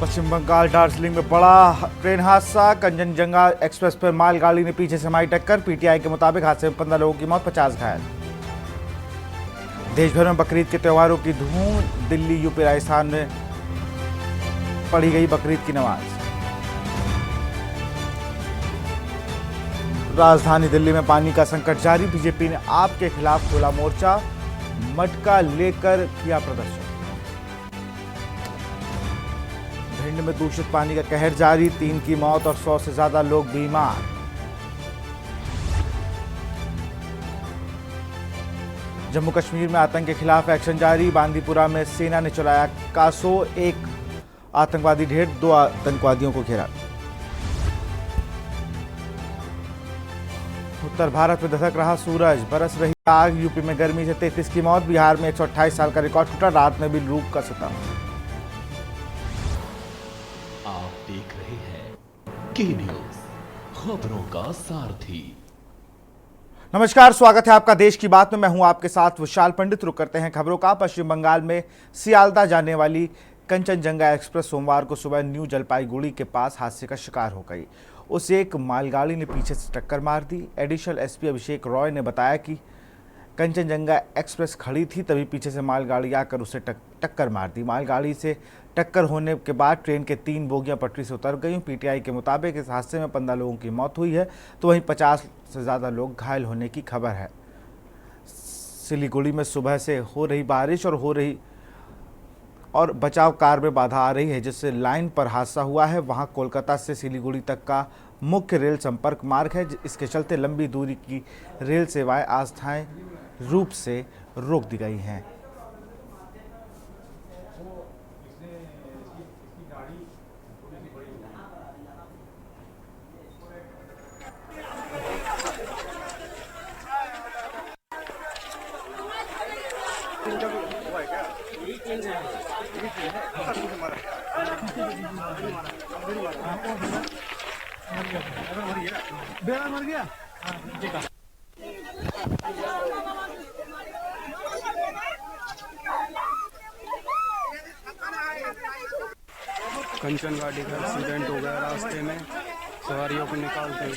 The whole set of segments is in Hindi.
पश्चिम बंगाल दार्जिलिंग में बड़ा ट्रेन हादसा। कंचनजंगा एक्सप्रेस पर मालगाड़ी ने पीछे से मारी टक्कर। पीटीआई के मुताबिक हादसे में 15 लोगों की मौत, 50 घायल। देश भर में बकरीद के त्योहारों की धूम। दिल्ली, यूपी, राजस्थान में पढ़ी गई बकरीद की नमाज। राजधानी दिल्ली में पानी का संकट जारी। बीजेपी ने आप के खिलाफ खोला मोर्चा, मटका लेकर किया प्रदर्शन। भिंड में दूषित पानी का कहर जारी। 3 की मौत और 100 से ज्यादा लोग बीमार। जम्मू कश्मीर में आतंक के खिलाफ एक्शन जारी। बांदीपुरा में सेना ने चलाया कासो, एक आतंकवादी ढेर, 2 आतंकवादियों को घेरा। उत्तर भारत में दस्तक रहा सूरज, बरस रही आग। यूपी में गर्मी से 33 की मौत। बिहार में 128 साल का रिकॉर्ड टूटा। रात में भी लू का सता। आप देख रहे हैं के न्यूज, खबरों का सारथी। नमस्कार, स्वागत है आपका देश की बात में। मैं हूं आपके साथ विशाल पंडित। रुक करते हैं खबरों का। पश्चिम बंगाल में सियालदा जाने वाली कंचनजंगा एक्सप्रेस सोमवार को सुबह न्यू जलपाईगुड़ी के पास हादसे का शिकार हो गई। उसे एक मालगाड़ी ने पीछे से टक्कर मार दी। एडिशनल एसपी अभिषेक रॉय ने बताया कि कंचनजंगा एक्सप्रेस खड़ी थी, तभी पीछे से मालगाड़ी आकर उसे टक्कर मार दी। मालगाड़ी से टक्कर होने के बाद ट्रेन के 3 बोगियां पटरी से उतर गईं। पीटीआई के मुताबिक इस हादसे में 15 लोगों की मौत हुई है, तो वहीं 50 से ज़्यादा लोग घायल होने की खबर है। सिलीगुड़ी में सुबह से हो रही बारिश और बचाव कार्य में बाधा आ रही है, जिससे लाइन पर हादसा हुआ है। वहां कोलकाता से सिलीगुड़ी तक का मुख्य रेल संपर्क मार्ग है। इसके चलते लंबी दूरी की रेल सेवाएं अस्थायी रूप से रोक दी गई हैं। मर गया। कंचन गाड़ी का एक्सीडेंट हो गया रास्ते में, सवारियों को निकालते हुए।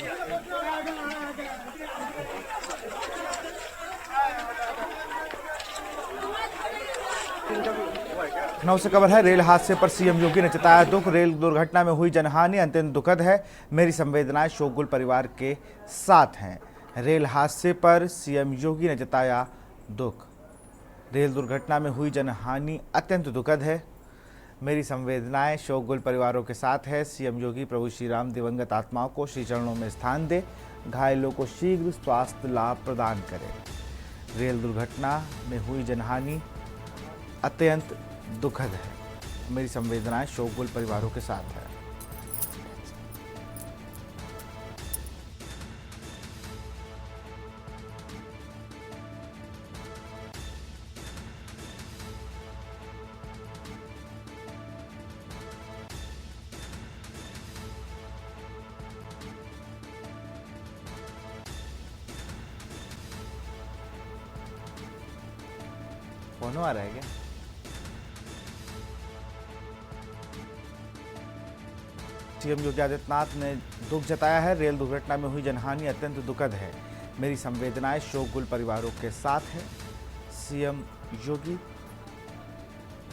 लखनऊ से खबर है। रेल हादसे पर सीएम योगी ने जताया दुख। रेल दुर्घटना में हुई जनहानि अत्यंत दुखद है। मेरी संवेदनाएं शोकगुल परिवार के साथ हैं। रेल हादसे पर सीएम योगी ने जताया दुख। रेल दुर्घटना में हुई जनहानि अत्यंत दुखद है। मेरी संवेदनाएं शोकगुल परिवारों के साथ है। सीएम योगी प्रभु श्री राम दिवंगत आत्माओं को श्री चरणों में स्थान दे, घायलों को शीघ्र स्वास्थ्य लाभ प्रदान करे। रेल दुर्घटना में हुई जनहानि अत्यंत दुखद है। मेरी संवेदनाएं शोकगुल परिवारों के साथ है। फोन आ रहा है क्या? सीएम योगी आदित्यनाथ ने दुख जताया है। रेल दुर्घटना में हुई जनहानि अत्यंत दुखद है। मेरी संवेदनाएं शोकगुल परिवारों के साथ है, सीएम योगी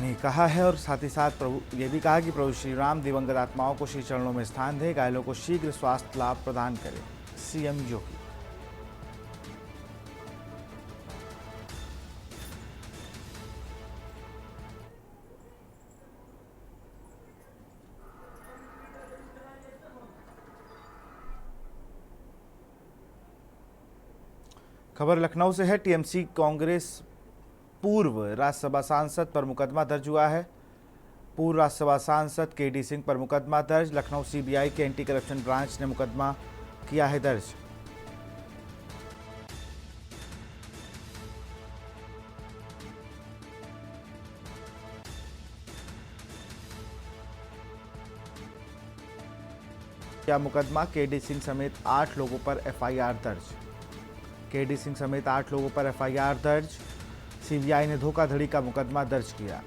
ने कहा है। और साथ ही साथ ये भी कहा कि प्रभु श्री राम दिवंगत आत्माओं को श्री चरणों में स्थान दे, घायलों को शीघ्र स्वास्थ्य लाभ प्रदान करे, सीएम योगी। खबर लखनऊ से है। टीएमसी कांग्रेस पूर्व राज्यसभा सांसद पर मुकदमा दर्ज हुआ है। पूर्व राज्यसभा सांसद केडी सिंह पर मुकदमा दर्ज। लखनऊ सीबीआई के एंटी करप्शन ब्रांच ने मुकदमा किया है दर्ज। यह मुकदमा केडी सिंह समेत 8 लोगों पर एफआईआर दर्ज। केडी सिंह समेत 8 लोगों पर एफआईआर दर्ज। सीबीआई ने धोखाधड़ी का मुकदमा दर्ज किया।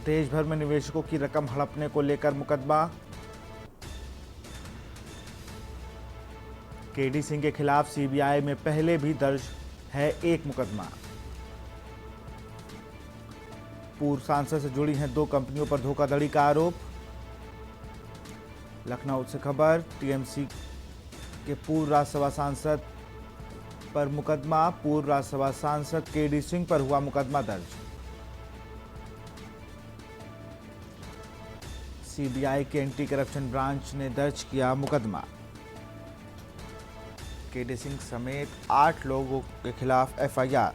देश भर में निवेशकों की रकम हड़पने को लेकर मुकदमा। केडी सिंह के खिलाफ सीबीआई में पहले भी दर्ज है एक मुकदमा। पूर्व सांसद से जुड़ी हैं 2 कंपनियों पर धोखाधड़ी का आरोप। लखनऊ से खबर, टीएमसी के पूर्व राज्यसभा सांसद पर मुकदमा। पूर्व राज्यसभा सांसद केडी सिंह पर हुआ मुकदमा दर्ज। सीबीआई के एंटी करप्शन ब्रांच ने दर्ज किया मुकदमा। केडी सिंह समेत 8 लोगों के खिलाफ एफआईआर।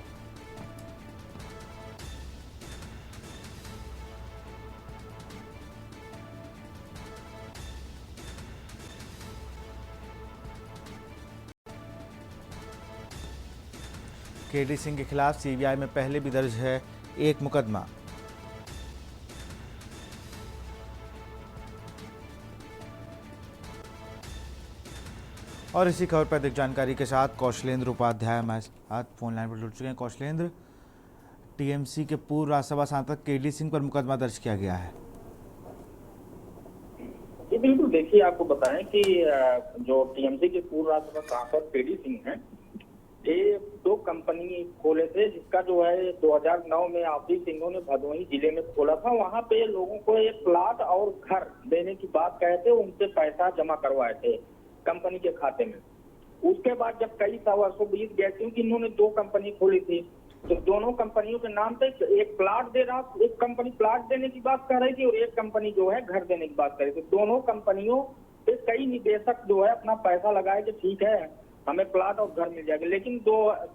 केडी सिंह के खिलाफ सीबीआई में पहले भी दर्ज है एक मुकदमा। और इसी खबर पर अधिक जानकारी के साथ कौशलेंद्र उपाध्याय हमारे साथ फोन लाइन पर जुड़ चुके हैं। कौशलेंद्र, टीएमसी के पूर्व राज्यसभा सांसद केडी सिंह पर मुकदमा दर्ज किया गया है। जी बिल्कुल, देखिए आपको बताएं कि जो टीएमसी के पूर्व राज्यसभा सांसद केडी सिंह हैं, ये 2 कंपनी खोले थे, जिसका जो है 2009 में आरती सिंह ने भदोही जिले में खोला था। वहां पे लोगों को एक प्लाट और घर देने की बात कहे थे, उनसे पैसा जमा करवाए थे कंपनी के खाते में। उसके बाद जब कई वर्षों बीत गए, क्योंकि इन्होंने 2 कंपनी खोली थी, तो दोनों कंपनियों के नाम पे एक प्लाट दे रहा, एक कंपनी प्लाट देने की बात कर रही थी और एक कंपनी जो है घर देने की बात कर रही थी। दोनों कंपनियों पे कई निवेशक जो है अपना पैसा लगाए कि ठीक है हमें प्लाट और घर मिल जाएगा, लेकिन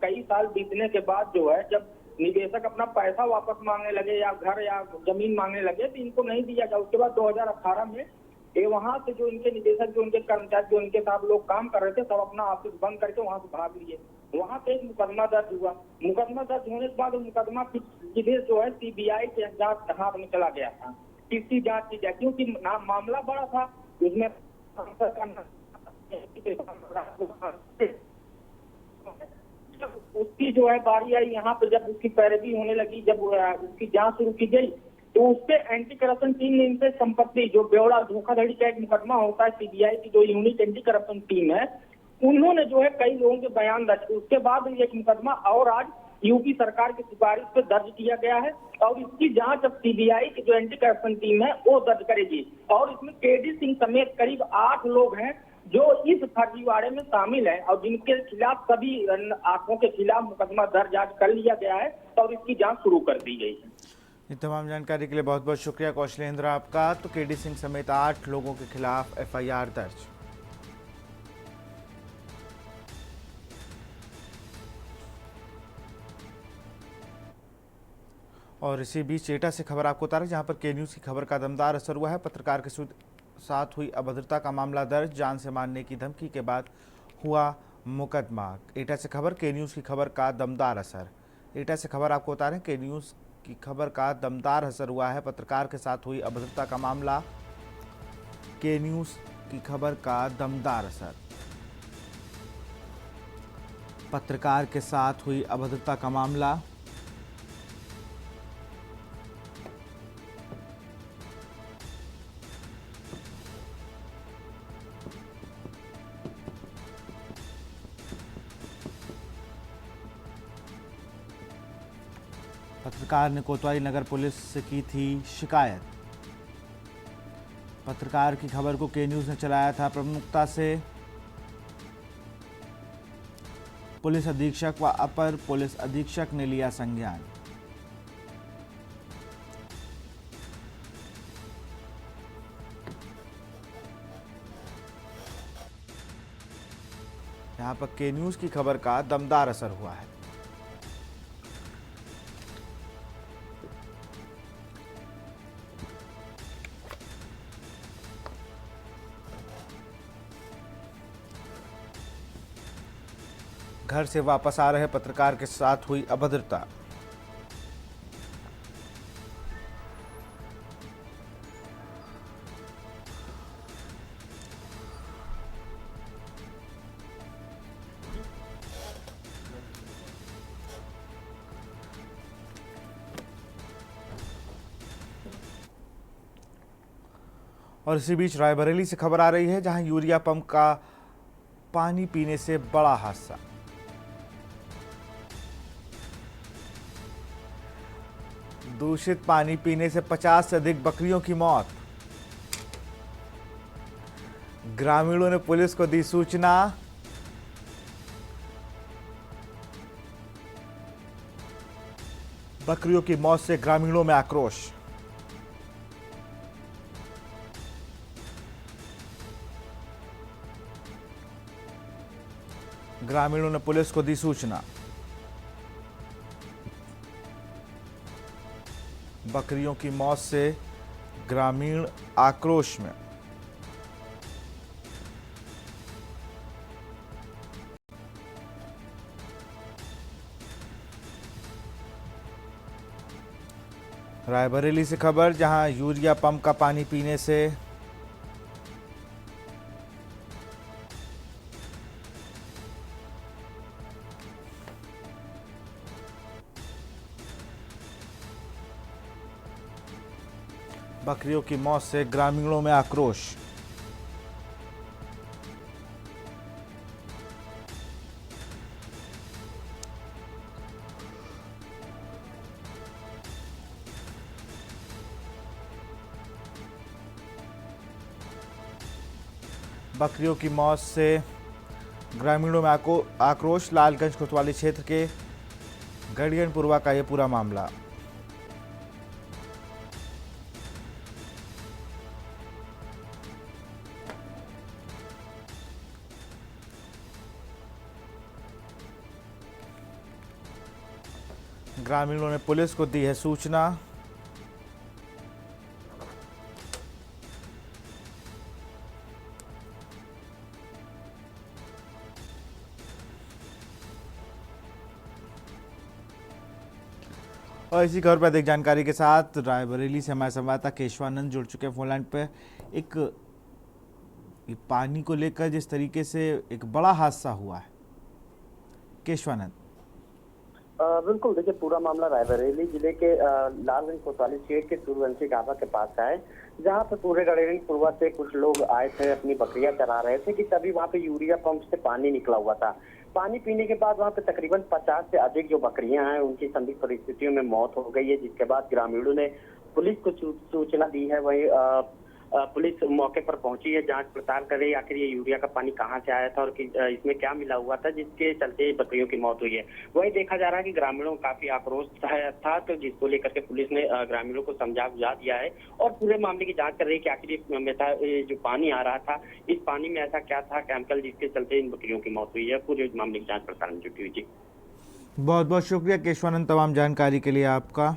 कई साल बीतने के बाद जो है जब निवेशक अपना पैसा वापस मांगने लगे या घर या जमीन मांगने लगे तो इनको नहीं दिया गया। उसके बाद 2018 में ये वहां से जो इनके निदेशक, जो उनके कर्मचारी, जो इनके साथ लोग काम कर रहे थे, सब अपना ऑफिस बंद करके वहां से भाग लिए। वहां पे एक मुकदमा दर्ज हुआ। मुकदमा दर्ज होने के बाद मुकदमा सीधे जो है सीबीआई के जांच हाथ में चला गया था। किसकी जांच की जाए, क्योंकि मामला बड़ा था, उसमें उसकी जो है बारी आई यहाँ पे, जब उसकी पैरवी होने लगी, जब उसकी जांच शुरू की गई तो उससे एंटी करप्शन टीम ने इनसे संपत्ति, जो बेवड़ा धोखाधड़ी का एक मुकदमा होता है, सीबीआई की जो यूनिक एंटी करप्शन टीम है, उन्होंने जो है कई लोगों के बयान दर्ज किए। उसके बाद एक मुकदमा और आज यूपी सरकार की सिफारिश पे दर्ज किया गया है और इसकी जांच अब सीबीआई की जो एंटी करप्शन टीम है वो दर्ज करेगी। और इसमें केडी सिंह समेत करीब 8 लोग हैं जो इस फर्जीवाड़े में शामिल है और जिनके खिलाफ सभी 8 के खिलाफ मुकदमा दर्ज आज कर लिया गया है और इसकी जांच शुरू कर दी गई है। ये तमाम जानकारी के लिए बहुत बहुत शुक्रिया कौशलेंद्र आपका। तो केडी सिंह समेत 8 लोगों के खिलाफ एफआईआर दर्ज। और इसी बीच एटा से खबर आपको बता रहे, जहां पर के न्यूज़ की खबर का दमदार असर हुआ है। पत्रकार के साथ हुई अभद्रता का मामला दर्ज, जान से मारने की धमकी के बाद हुआ मुकदमा। एटा से खबर, के न्यूज़ की खबर का दमदार असर। एटा से खबर आपको बता रहे हैं, के न्यूज़ की खबर का दमदार असर हुआ है। पत्रकार के साथ हुई अभद्रता का मामला, के न्यूज़ की खबर का दमदार असर। पत्रकार के साथ हुई अभद्रता का मामला, पत्रकार ने कोतवाली नगर पुलिस से की थी शिकायत। पत्रकार की खबर को के न्यूज़ ने चलाया था प्रमुखता से। पुलिस अधीक्षक व अपर पुलिस अधीक्षक ने लिया संज्ञान। यहां पर के न्यूज़ की खबर का दमदार असर हुआ है। घर से वापस आ रहे पत्रकार के साथ हुई अभद्रता। और इसी बीच रायबरेली से खबर आ रही है, जहां यूरिया पंप का पानी पीने से बड़ा हादसा। दूषित पानी पीने से 50 से अधिक बकरियों की मौत। ग्रामीणों ने पुलिस को दी सूचना। बकरियों की मौत से ग्रामीणों में आक्रोश। ग्रामीणों ने पुलिस को दी सूचना। बकरियों की मौत से ग्रामीण आक्रोश में। रायबरेली से खबर, जहां यूरिया पंप का पानी पीने से बकरियों की मौत से ग्रामीणों में आक्रोश। बकरियों की मौत से ग्रामीणों में आक्रोश। लालगंज कोतवाली क्षेत्र के गड़ियनपुरवा का यह पूरा मामला। ग्रामीणों ने पुलिस को दी है सूचना। और इसी खबर पर अधिक जानकारी के साथ रायबरेली से हमारे संवाददाता केशवानंद जुड़ चुके हैं फोन लाइन पे। एक पानी को लेकर जिस तरीके से एक बड़ा हादसा हुआ है, केशवानंद। बिल्कुल, देखिए पूरा मामला रायबरेली जिले के लालगंज कोतवाली क्षेत्र के सूर्यवंशी ढाबा के पास का है, जहां पे पूरे गड़ियनपुरवा से कुछ लोग आए थे, अपनी बकरियां चरा रहे थे कि तभी वहां पे यूरिया पंप से पानी निकला हुआ था। पानी पीने के बाद वहां पे तकरीबन 50 से अधिक जो बकरियां हैं उनकी संदिग्ध परिस्थितियों में मौत हो गई है, जिसके बाद ग्रामीणों ने पुलिस को सूचना दी है। वही पुलिस मौके पर पहुंची है, जांच पड़ताल कर रही है आखिर ये यूरिया का पानी कहां से आया था और इसमें क्या मिला हुआ था जिसके चलते बकरियों की मौत हुई है। वही देखा जा रहा है कि ग्रामीणों को काफी आक्रोश था, तो जिसको लेकर के पुलिस ने ग्रामीणों को समझा बुझा दिया है और पूरे मामले की जांच कर रही है कि आखिर ये जो पानी आ रहा था, इस पानी में ऐसा क्या था केमिकल जिसके चलते इन बकरियों की मौत हुई है। पूरे मामले की जांच पड़ताल में जुटी हुई। जी बहुत बहुत शुक्रिया केशवानंद, तमाम जानकारी के लिए आपका।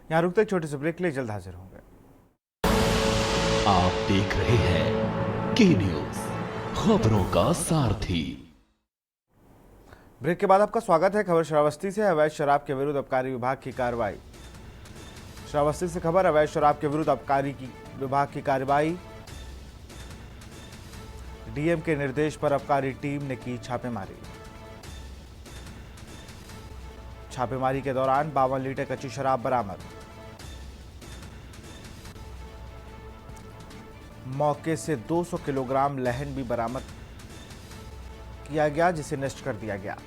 यहाँ रुकते एक छोटे से ब्रेक के लिए, जल्द हाजिर होंगे। आप देख रहे हैं के न्यूज, खबरों का सारथी। ब्रेक के बाद आपका स्वागत है। खबर श्रावस्ती से, अवैध शराब के विरुद्ध आबकारी विभाग की कार्रवाई। श्रावस्ती से खबर, अवैध शराब के विरुद्ध आबकारी विभाग की कार्रवाई। डीएम के निर्देश पर आबकारी टीम ने की छापेमारी। छापेमारी के दौरान 52 लीटर कच्ची शराब बरामद। मौके से 200 किलोग्राम लहन भी बरामद किया गया, जिसे नष्ट कर दिया गया।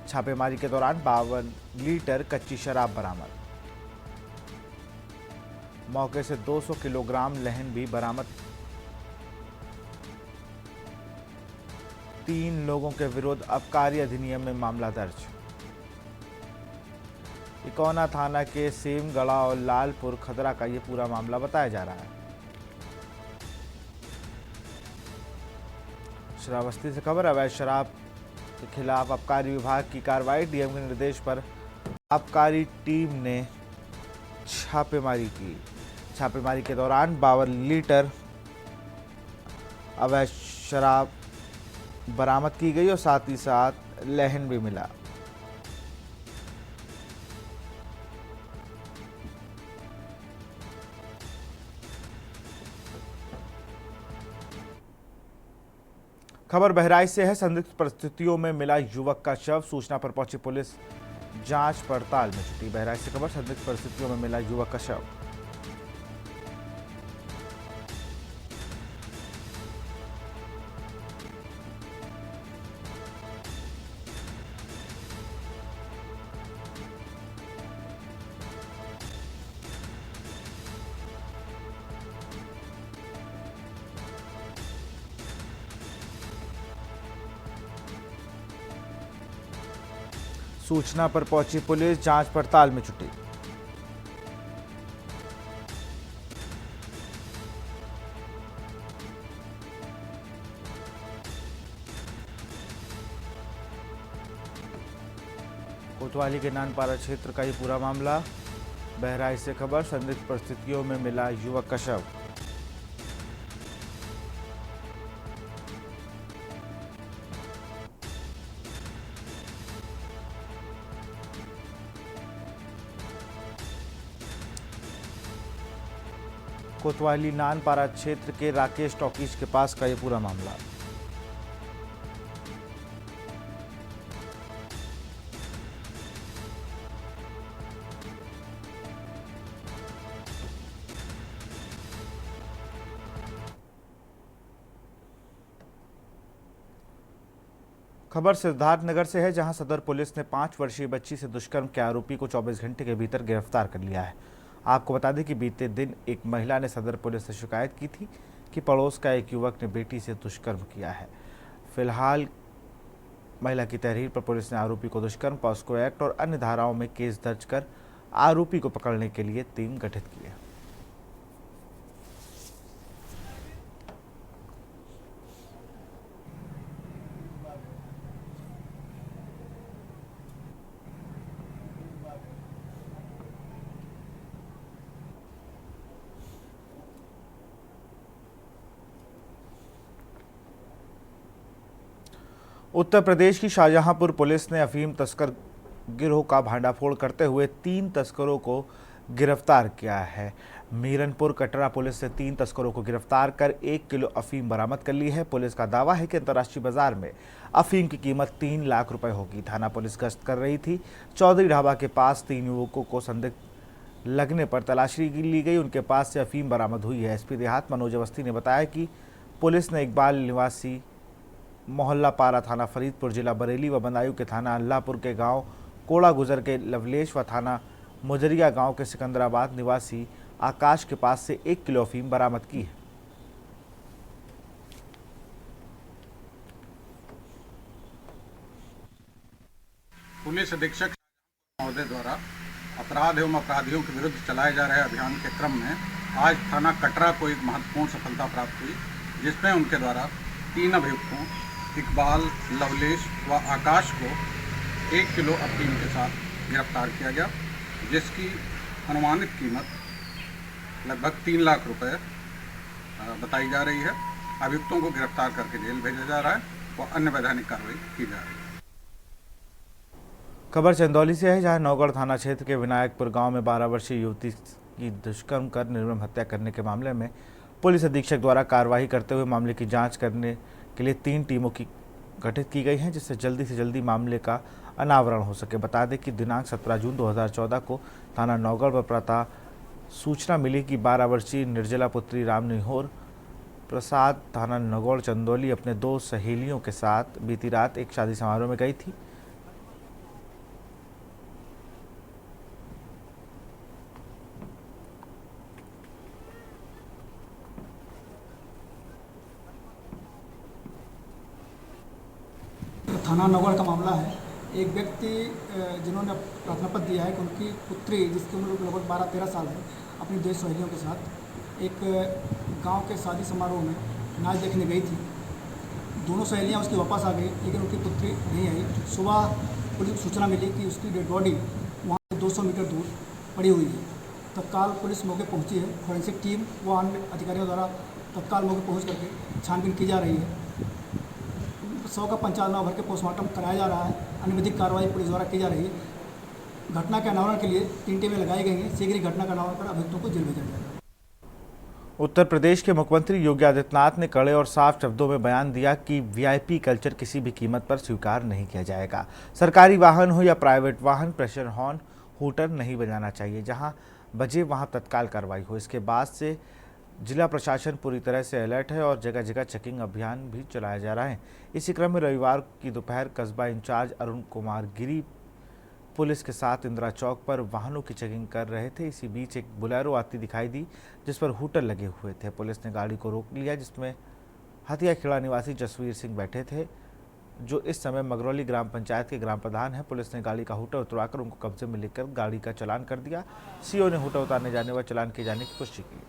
छापेमारी के दौरान 52 लीटर कच्ची शराब बरामद। मौके से 200 किलोग्राम लहन भी बरामद। 3 लोगों के विरुद्ध आबकारी अधिनियम में मामला दर्ज। इकोना थाना के सेमगढ़ा और लालपुर खदरा का यह पूरा मामला बताया जा रहा है। श्रावस्ती से खबर, अवैध शराब के खिलाफ आबकारी विभाग की कार्रवाई। डीएम के निर्देश पर आबकारी टीम ने छापेमारी की। छापेमारी के दौरान 52 लीटर अवैध शराब बरामद की गई और साथ ही साथ लहन भी मिला। खबर बहराइच से है। संदिग्ध परिस्थितियों में मिला युवक का शव। सूचना पर पहुंची पुलिस जांच पड़ताल में जुटी। बहराइच से खबर, संदिग्ध परिस्थितियों में मिला युवक का शव। सूचना पर पहुंची पुलिस जांच पड़ताल में जुटी। कोतवाली के नानपारा क्षेत्र का ये पूरा मामला। बहराइच से खबर, संदिग्ध परिस्थितियों में मिला युवक का शव। कोतवाली नानपारा क्षेत्र के राकेश टॉकीज के पास का ये पूरा मामला। खबर सिद्धार्थनगर से है, जहां सदर पुलिस ने 5 वर्षीय बच्ची से दुष्कर्म के आरोपी को 24 घंटे के भीतर गिरफ्तार कर लिया है। आपको बता दें कि बीते दिन एक महिला ने सदर पुलिस से शिकायत की थी कि पड़ोस का एक युवक ने बेटी से दुष्कर्म किया है। फिलहाल महिला की तहरीर पर पुलिस ने आरोपी को दुष्कर्म, पॉस्को एक्ट और अन्य धाराओं में केस दर्ज कर आरोपी को पकड़ने के लिए टीम गठित की है। उत्तर प्रदेश की शाहजहांपुर पुलिस ने अफीम तस्कर गिरोह का भांडाफोड़ करते हुए 3 तस्करों को गिरफ्तार किया है। मीरनपुर कटरा पुलिस ने 3 तस्करों को गिरफ्तार कर 1 किलो अफीम बरामद कर ली है। पुलिस का दावा है कि अंतर्राष्ट्रीय बाजार में अफीम की कीमत 3 लाख रुपए होगी। थाना पुलिस गश्त कर रही थी। चौधरी ढाबा के पास 3 युवकों को संदिग्ध लगने पर तलाशी ली गई। उनके पास से अफीम बरामद हुई है। एसपी देहात मनोज अवस्थी ने बताया कि पुलिस ने इकबाल निवासी मोहल्ला पारा थाना फरीदपुर जिला बरेली व बदायूं के थाना अल्लाहपुर के गांव कोड़ा गुजर के लवलेश व थाना मुजरिया गांव के सिकंदराबाद निवासी आकाश के पास से 1 किलो अफीम बरामद की है। पुलिस अधीक्षक महोदय द्वारा अपराध एवं अपराधियों के विरुद्ध चलाए जा रहे अभियान के क्रम में आज थाना कटरा को एक महत्वपूर्ण सफलता प्राप्त हुई, जिसमें उनके द्वारा 3 अभियुक्तों इकबाल, लवलेश व आकाश को 1 किलो अफीम के साथ गिरफ्तार किया गया, जिसकी अनुमानित कीमत लगभग 3 लाख रुपए बताई जा रही है। अभियुक्तों को गिरफ्तार करके जेल भेजा जा रहा है और अन्य वैधानिक कार्रवाई की जा रही है। खबर चंदौली से है, जहां नौगढ़ थाना क्षेत्र के विनायकपुर गांव में 12 वर्षीय युवती की दुष्कर्म कर निर्मम हत्या करने के मामले में पुलिस अधीक्षक द्वारा कार्रवाई करते हुए मामले की जांच करने के लिए 3 टीमों की गठित की गई हैं, जिससे जल्दी से जल्दी मामले का अनावरण हो सके। बता दें कि दिनांक 17 जून 2014 को थाना नौगढ़ पर प्रातः सूचना मिली कि 12 वर्षीय निर्जला पुत्री राम निहोर प्रसाद थाना नौगढ़ चंदौली अपने 2 सहेलियों के साथ बीती रात एक शादी समारोह में गई थी। थाना नौगढ़ का मामला है। एक व्यक्ति जिन्होंने प्रार्थना पत्र दिया है कि उनकी पुत्री, जिसकी उम्र लगभग 12-13 साल है, अपनी 2 सहेलियों के साथ एक गांव के शादी समारोह में नाच देखने गई थी। दोनों सहेलियां उसकी वापस आ गई, लेकिन उनकी पुत्री नहीं आई। सुबह पुलिस को सूचना मिली कि उसकी डेड बॉडी वहाँ से 200 मीटर दूर पड़ी हुई है। तत्काल पुलिस मौके पहुँची है। फॉरेंसिक टीम व अन्य अधिकारियों द्वारा तत्काल मौके पहुँच करके छानबीन की जा रही है। 100 का पंचांगना भर के पोस्टमार्टम कराया जा रहा है। अन्य विधिक कार्रवाई पुलिस द्वारा की जा रही है। घटना के अनावरण के लिए 3 टीमें लगाई गई हैं। शीघ्र ही घटना का अनावरण कर अभियुक्तों को जेल भेजा जाएगा। उत्तर प्रदेश के मुख्यमंत्री योगी आदित्यनाथ ने कड़े और साफ शब्दों में बयान दिया कि वीआईपी कल्चर किसी भी कीमत पर स्वीकार नहीं किया जाएगा। सरकारी वाहन हो या प्राइवेट वाहन, प्रेशर हॉर्न, हूटर नहीं बजाना चाहिए। जहां बजे वहां तत्काल कार्रवाई हो। इसके बाद से जिला प्रशासन पूरी तरह से अलर्ट है और जगह जगह चेकिंग अभियान भी चलाया जा रहा है। इसी क्रम में रविवार की दोपहर कस्बा इंचार्ज अरुण कुमार गिरी पुलिस के साथ इंदिरा चौक पर वाहनों की चेकिंग कर रहे थे। इसी बीच एक बुलेरो आती दिखाई दी जिस पर हूटर लगे हुए थे। पुलिस ने गाड़ी को रोक लिया जिसमें हथिया खेड़ा निवासी जसवीर सिंह बैठे थे, जो इस समय मगरौली ग्राम पंचायत के ग्राम प्रधान हैं। पुलिस ने गाड़ी का हूटर उतरवाकर उनको कब्जे में लेकर गाड़ी का चालान कर दिया। सीओ ने हूटर उतारने जाने व चालान किए जाने की पुष्टि की।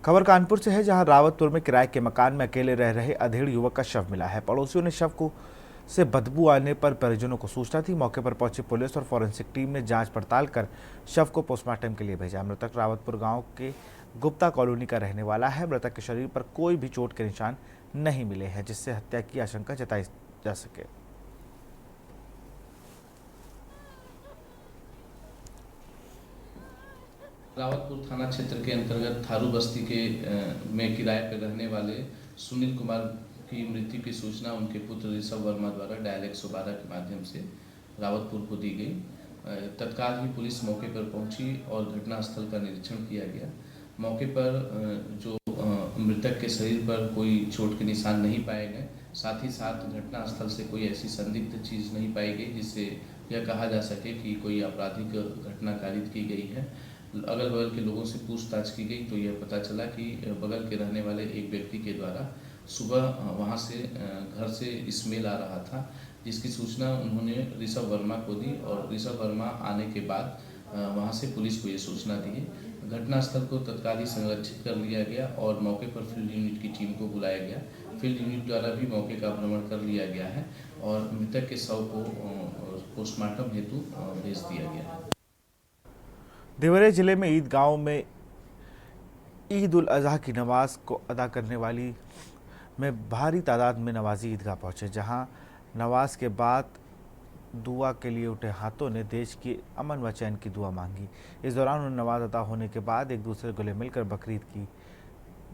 खबर कानपुर से है, जहां रावतपुर में किराए के मकान में अकेले रह रहे अधेड़ युवक का शव मिला है। पड़ोसियों ने शव को से बदबू आने पर परिजनों को सूचना थी। मौके पर पहुंची पुलिस और फॉरेंसिक टीम ने जांच पड़ताल कर शव को पोस्टमार्टम के लिए भेजा। मृतक रावतपुर गांव के गुप्ता कॉलोनी का रहने वाला है। मृतक के शरीर पर कोई भी चोट के निशान नहीं मिले हैं, जिससे हत्या की आशंका जताई जा सके। रावतपुर थाना क्षेत्र के अंतर्गत थारू बस्ती के में किराए पर रहने वाले सुनील कुमार की मृत्यु की सूचना उनके पुत्र ऋषभ वर्मा द्वारा डायल 112 के माध्यम से रावतपुर को दी गई। तत्काल ही पुलिस मौके पर पहुंची और घटनास्थल का निरीक्षण किया गया। मौके पर जो मृतक के शरीर पर कोई चोट के निशान नहीं पाए गए, साथ ही साथ घटनास्थल से कोई ऐसी संदिग्ध चीज़ नहीं पाई गई जिससे यह कहा जा सके कि कोई आपराधिक घटना कारित की गई है। अगल बगल के लोगों से पूछताछ की गई तो यह पता चला कि बगल के रहने वाले एक व्यक्ति के द्वारा सुबह वहां से घर से स्मेल आ रहा था, जिसकी सूचना उन्होंने ऋषभ वर्मा को दी और ऋषभ वर्मा आने के बाद वहां से पुलिस को ये सूचना दी। घटनास्थल को तत्काल ही संरक्षित कर लिया गया और मौके पर फील्ड यूनिट की टीम को बुलाया गया। फील्ड यूनिट द्वारा भी मौके का भ्रमण कर लिया गया है और मृतक के शव को पोस्टमार्टम हेतु भेज दिया गया है। देवरिया जिले में ईदगाहों में ईद उल अजहा की नमाज को अदा करने वाली में भारी तादाद में नमाजी ईदगाह पहुंचे, जहां नमाज के बाद दुआ के लिए उठे हाथों ने देश की अमन व चैन की दुआ मांगी। इस दौरान उन्होंने नमाज अदा होने के बाद एक दूसरे को गले मिलकर बकरीद की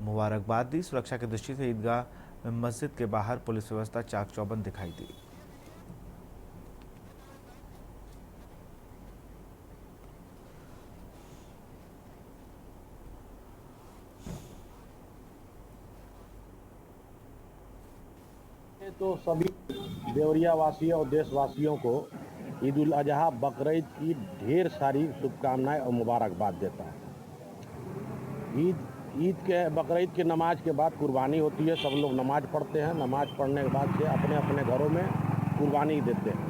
मुबारकबाद दी। सुरक्षा की दृष्टि से ईदगाह में मस्जिद के बाहर पुलिस व्यवस्था चाक चौबंद दिखाई दी। तो सभी देवरिया वासियों और देशवासियों को ईद उल अजहा बकरीद की ढेर सारी शुभकामनाएं और मुबारकबाद देता हूँ। ईद के बकरीद की नमाज के बाद कुर्बानी होती है। सब लोग नमाज पढ़ते हैं। नमाज पढ़ने के बाद से अपने अपने घरों में कुर्बानी देते हैं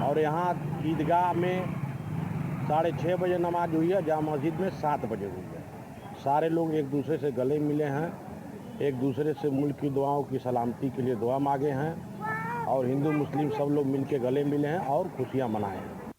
और यहाँ ईदगाह में 6:30 बजे नमाज हुई है, जहाँ मस्जिद में 7 बजे हुई है। सारे लोग एक दूसरे से गले मिले हैं, एक दूसरे से मुल्क की दुआओं की सलामती के लिए दुआ मांगे हैं और हिंदू मुस्लिम सब लोग मिलकर गले मिले हैं और खुशियां मनाए हैं।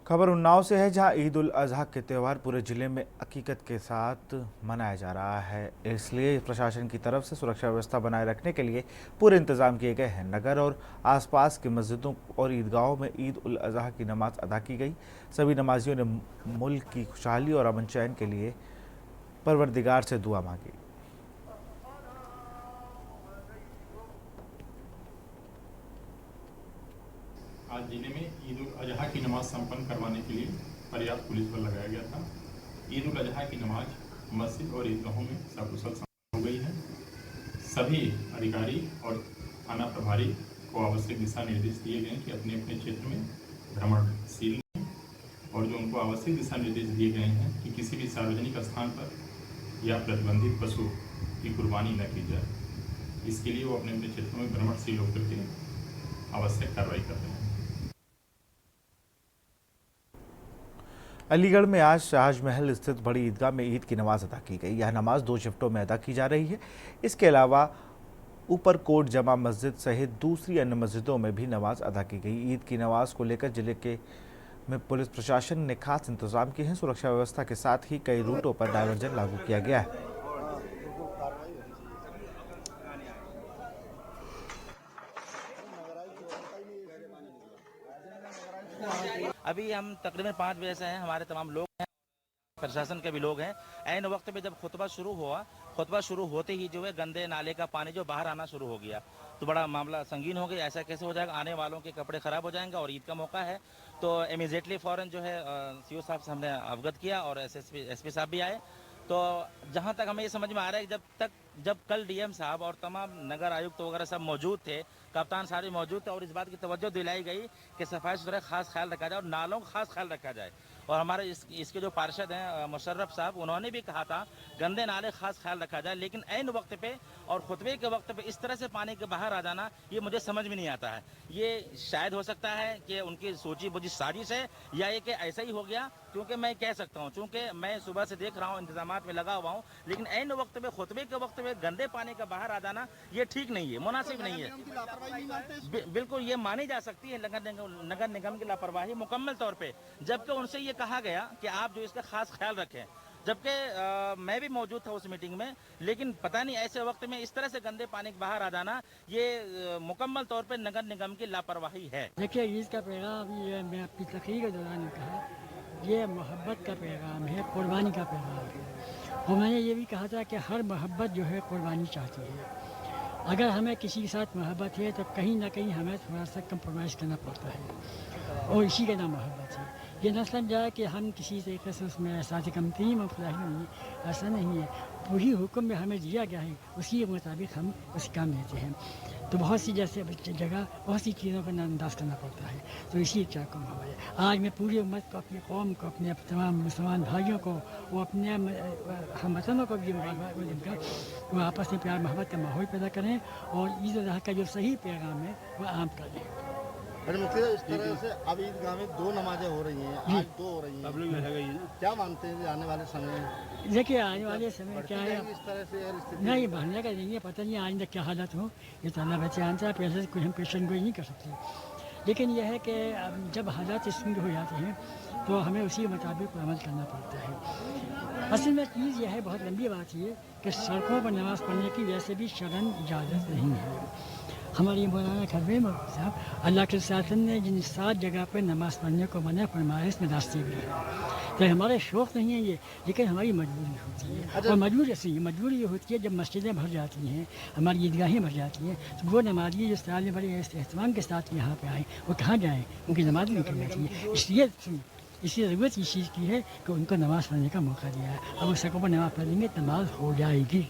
खबर उन्नाव से है, जहां ईद उल अजहा के त्यौहार पूरे जिले में अकीकत के साथ मनाया जा रहा है। इसलिए प्रशासन की तरफ से सुरक्षा व्यवस्था बनाए रखने के लिए पूरे इंतजाम किए गए हैं। नगर और आसपास की मस्जिदों और ईदगाहों में ईद उल अजहा की नमाज अदा की गई। सभी नमाजियों ने मुल्क की खुशहाली और अमन चैन के लिए परवरदिगार से दुआ मांगी। आज जिले में ईद उल अजहा की नमाज संपन्न करवाने के लिए पर्याप्त पुलिस बल लगाया गया था। ईद उल अजहा की नमाज मस्जिद और ईदगाहों में सकुशल संपन्न हो गई है। सभी अधिकारी और थाना प्रभारी को आवश्यक दिशा निर्देश दिए गए कि अपने अपने क्षेत्र में भ्रमणशील रहें और जो उनको आवश्यक दिशा निर्देश दिए गए हैं कि किसी भी सार्वजनिक स्थान पर या प्रतिबंधित पशु की कुर्बानी न की जाए। इसके लिए वो अपने अपने क्षेत्रों में भ्रमणशील होकर के आवश्यक कार्रवाई कर रहे हैं। अलीगढ़ में आज शाहजमहल स्थित बड़ी ईदगाह में ईद की नमाज अदा की गई। यह नमाज 2 शिफ्टों में अदा की जा रही है। इसके अलावा ऊपरकोट जमा मस्जिद सहित दूसरी अन्य मस्जिदों में भी नमाज अदा की गई। ईद की नमाज को लेकर जिले के में पुलिस प्रशासन ने खास इंतजाम किए हैं। सुरक्षा व्यवस्था के साथ ही कई रूटों पर डायवर्जन लागू किया गया है। अभी हम तकरीबन 5 बजे से हैं, हमारे तमाम लोग हैं, प्रशासन के भी लोग हैं। ऐन वक्त पे जब खुतबा शुरू हुआ, खुतबा शुरू होते ही जो है गंदे नाले का पानी जो बाहर आना शुरू हो गया, तो बड़ा मामला संगीन हो गया। ऐसा कैसे हो जाएगा, आने वालों के कपड़े खराब हो जाएंगे और ईद का मौका है। तो इमीडिएटली फौरन जो है सीओ साहब से हमने अवगत किया और एसपी साहब भी आए। तो जहाँ तक हमें ये समझ में आ रहा है जब कल डीएम साहब और तमाम नगर आयुक्त वगैरह सब मौजूद थे, कप्तान सारे मौजूद थे और इस बात की तवज्जो दिलाई गई कि सफाई सुथरा खास ख्याल रखा जाए और नालों का खास ख्याल रखा जाए। और हमारे इसके जो पार्षद हैं मुशर्रफ साहब, उन्होंने भी कहा था गंदे नाले खास ख्याल रखा जाए। लेकिन ऐन वक्त पे और खुतबे के वक्त पे इस तरह से पानी के बाहर आ जाना, ये मुझे समझ में नहीं आता है। ये शायद हो सकता है कि उनकी सोची बुझी साजिश है या ये कि ऐसा ही हो गया। क्योंकि मैं कह सकता हूँ, चूँकि मैं सुबह से देख रहा हूँ, इंतजामात में लगा हुआ हूँ, लेकिन ऐन वक्त पे खुतबे के वक्त पे गंदे पानी का बाहर आ जाना ये ठीक नहीं है, मुनासिब नहीं है। बिल्कुल ये मानी जा सकती है नगर निगम की लापरवाही मुकम्मल तौर पे, जबकि उनसे ये कहा गया कि आप जो इसका खास ख्याल रखें। जबकि मैं भी मौजूद था उस मीटिंग में, लेकिन पता नहीं ऐसे वक्त में इस तरह से गंदे पानी के बाहर आ जाना ये मुकम्मल तौर पे नगर निगम की लापरवाही है। देखिए, ईद का पैगाम ये मैं अपनी तकरीर के दौरान कहा, ये मोहब्बत का पैगाम है, कुर्बानी का पैगाम है। और मैंने ये भी कहा था कि हर मोहब्बत जो है कुर्बानी चाहती है। अगर हमें किसी के साथ मोहब्बत है तो कहीं ना कहीं हमें थोड़ा सा कंप्रोमाइज़ करना पड़ता है और इसी का नाम मोहब्बत है। ये न समझ जाए कि हम किसी तरीके से उसमें एहसास कमतरी मफला ही नहीं, ऐसा नहीं है। पूरी हुक्म में हमें दिया गया है, उसी के मुताबिक हम उस काम लेते हैं। तो बहुत सी जैसे जगह बहुत सी चीज़ों पर नज़रअंदाज करना पड़ता है। तो इसी क्या कम हमारे आज मैं पूरी उम्मत को, अपनी कौम को, अपने तमाम मुसलमान भाइयों को, वो अपने हम वतनों को भी वो आपस में प्यार मोहब्बत का माहौल पैदा करें और ईद उल अज़हा का जो सही पैगाम है वो आम करें। इस तरह से अब ईदगाह में 2 नमाजें हो रही हैं, आज 2 हो रही हैं। क्या मानते हैं आने वाले समय? देखिए, आने वाले समय क्या है, इस तरह से नहीं बढ़ने का नहीं है, पता नहीं आइंदा क्या हालत हो, ये तो अल्लाह बच्चे जानता है। पहले से कुछ हम पेशन गोई नहीं कर सकते, लेकिन यह है कि जब हालात स्थिर हो जाते हैं तो हमें उसी के मुताबिक अमल करना पड़ता है। असल में चीज़ यह है, बहुत लंबी बात ये कि सड़कों पर नमाज़ पढ़ने की वैसे भी शरन इजाज़त नहीं है। हमारी मौलाना खरबे साहब, अल्लाह के शासन ने जिन 7 जगह पर नमाज़ पढ़ने को मना फरमाया, इसमें रास्ते भी हैं। तो हमारे शौक़ नहीं है ये, लेकिन हमारी मजबूरी होती है। और मजबूरी ये होती है जब मस्जिदें भर जाती हैं, हमारी ईदगाहें भर जाती हैं, तो वो नमाजी जो साल में बड़े एहतमाम के साथ यहाँ पे आए, वो कहाँ जाएँ? उनकी नमाज नहीं करनी चाहिए। इसलिए ज़रूरत इस चीज़ की है कि उनको नमाज़ पढ़ने का मौका दिया है। अब वो सकों पर नमाज़ पढ़ेंगे, नमाज हो जाएगी।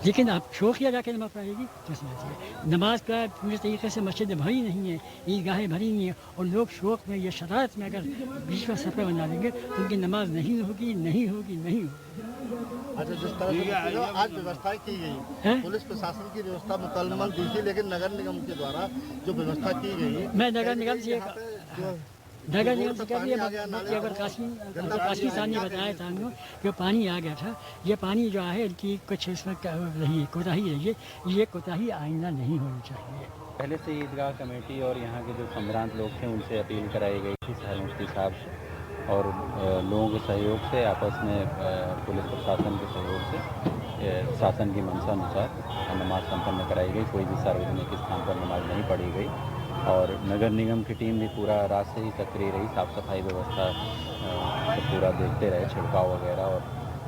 लेकिन आप शौक़िया जाके नमाज़ पढ़ेगी तो समझिए नमाज का पूरे तरीके से मस्जिदें भरी नहीं है, ईदगाहें भरी नहीं है, और लोग शौक़ में या शरारत में अगर बीच में सफ़र बना देंगे तो उनकी नमाज नहीं होगी। अच्छा, जिस तरह से आज व्यवस्था की गई, पुलिस प्रशासन की व्यवस्था मुकम्मल दी थी, लेकिन नगर निगम के द्वारा जो व्यवस्था की गई, मैं नगर निगम से कह दिया अगर काशी साहब ने बताया था हमको कि पानी आ गया था। ये पानी जो है इनकी कुछ इसमें रही है, कोताही रही है, ये कोताही आइंदा नहीं होनी चाहिए। पहले से ईदगाह कमेटी और यहाँ के जो सम्रांत लोग थे उनसे अपील कराई गई थी सहल मुफ्ती साहब से, और लोगों के सहयोग से, आपस में पुलिस प्रशासन के सहयोग से शासन की मंशा अनुसार नमाज संपन्न कराई गई। कोई भी सार्वजनिक स्थान पर नमाज नहीं पढ़ी गई और नगर निगम की टीम भी पूरा रात से ही सक्रिय रही, साफ़ सफाई व्यवस्था को पूरा देखते रहे, छिड़काव वगैरह। और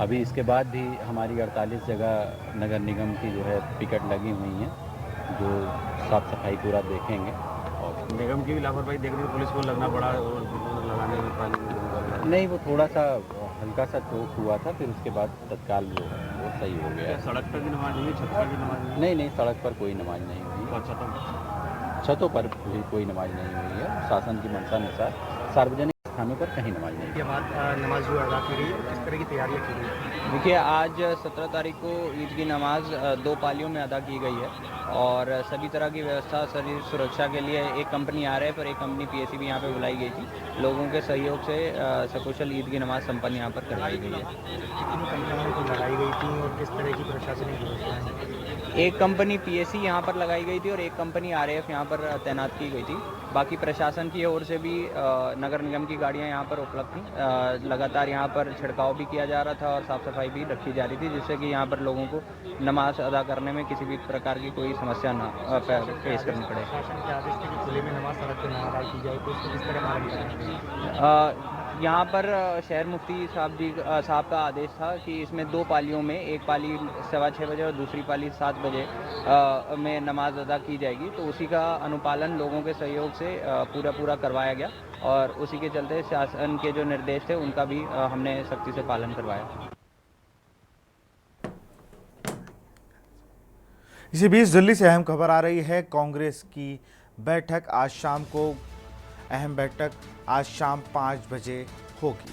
अभी इसके बाद भी हमारी 48 जगह नगर निगम की जो है पिकेट लगी हुई हैं, जो साफ़ सफाई पूरा देखेंगे। और निगम की भी लापरवाही देखने को पुलिस को लगना पड़ा और लगाने में पानी नहीं, वो थोड़ा सा हल्का सा चोक हुआ था, फिर उसके बाद तत्काल वो सही हो गया। सड़क पर भी नमाज नहीं, छत पर भी नमाज नहीं, सड़क पर कोई नमाज नहीं हुई, छतों पर भी कोई नमाज नहीं हुई है। शासन की मंशा अनुसार सार्वजनिक स्थानों पर कहीं नमाज नहीं। ये बात नमाज जो अदा की गई, किस तरह की तैयारियाँ की गई? देखिए, आज 17 तारीख को ईद की नमाज 2 पालियों में अदा की गई है और सभी तरह की व्यवस्था, शरीर सुरक्षा के लिए एक कंपनी RF और एक कंपनी PSC भी यहाँ पे बुलाई गई थी। लोगों के सहयोग से सकुशल ईद की नमाज संपन्न यहाँ पर करवाई गई है। कितनी कंपनियों को लगाई गई थी और किस तरह की प्रशासनिक व्यवस्था है? एक कंपनी PSC यहाँ पर लगाई गई थी और एक कंपनी RF यहाँ पर तैनात की गई थी। बाकी प्रशासन की ओर से भी नगर निगम की गाड़ियाँ यहाँ पर उपलब्ध थीं। लगातार यहाँ पर छिड़काव भी किया जा रहा था और साफ़ सफाई भी रखी जा रही थी, जिससे कि यहाँ पर लोगों को नमाज अदा करने में किसी भी प्रकार की कोई समस्या ना फेस करनी पड़े। प्रशासन के आदेश थे कि खुले में नमाज सड़क पर ना अदा की जाए, तो उसको किस तरह पालन करेंगे? यहाँ पर शहर मुफ्ती साहब का आदेश था कि इसमें 2 पालियों में, एक पाली 6:15 बजे और दूसरी पाली 7 बजे में नमाज अदा की जाएगी। तो उसी का अनुपालन लोगों के सहयोग से पूरा करवाया गया और उसी के चलते शासन के जो निर्देश थे उनका भी हमने सख्ती से पालन करवाया। इसी बीच दिल्ली से अहम खबर आ रही है। कांग्रेस की बैठक आज शाम को, अहम बैठक आज शाम 5 बजे होगी।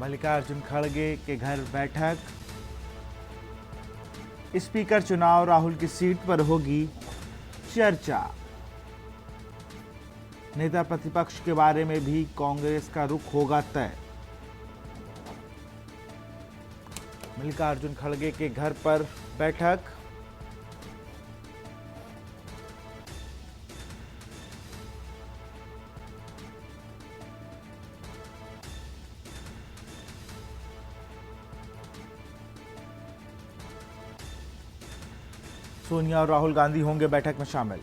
मल्लिकार्जुन खड़गे के घर बैठक, स्पीकर चुनाव, राहुल की सीट पर होगी चर्चा। नेता प्रतिपक्ष के बारे में भी कांग्रेस का रुख होगा तय। मल्लिकार्जुन खड़गे के घर पर बैठक, सोनिया और राहुल गांधी होंगे बैठक में शामिल।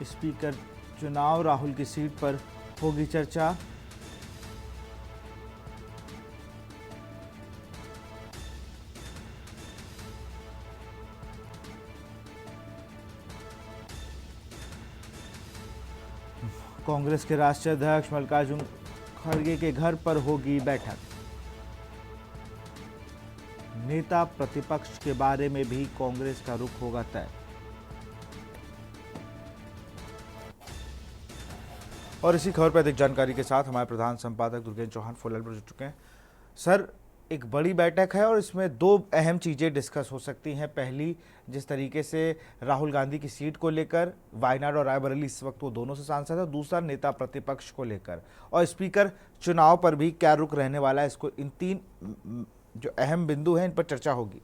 स्पीकर चुनाव, राहुल की सीट पर होगी चर्चा। कांग्रेस के राष्ट्रीय अध्यक्ष मल्लिकार्जुन खड़गे के घर पर होगी बैठक। नेता प्रतिपक्ष के बारे में भी कांग्रेस का रुख होगा तय। और इसी खबर पर अधिक जानकारी के साथ हमारे प्रधान संपादक दुर्गेश चौहान फोन लाइन पर जुड़ चुके हैं। सर, एक बड़ी बैठक है और इसमें 2 अहम चीज़ें डिस्कस हो सकती हैं। पहली, जिस तरीके से राहुल गांधी की सीट को लेकर, वायनाड और रायबरेली इस वक्त वो दोनों से सांसद है। दूसरा, नेता प्रतिपक्ष को लेकर और स्पीकर चुनाव पर भी क्या रुख रहने वाला है। इसको, इन 3 जो अहम बिंदु हैं, इन पर चर्चा होगी।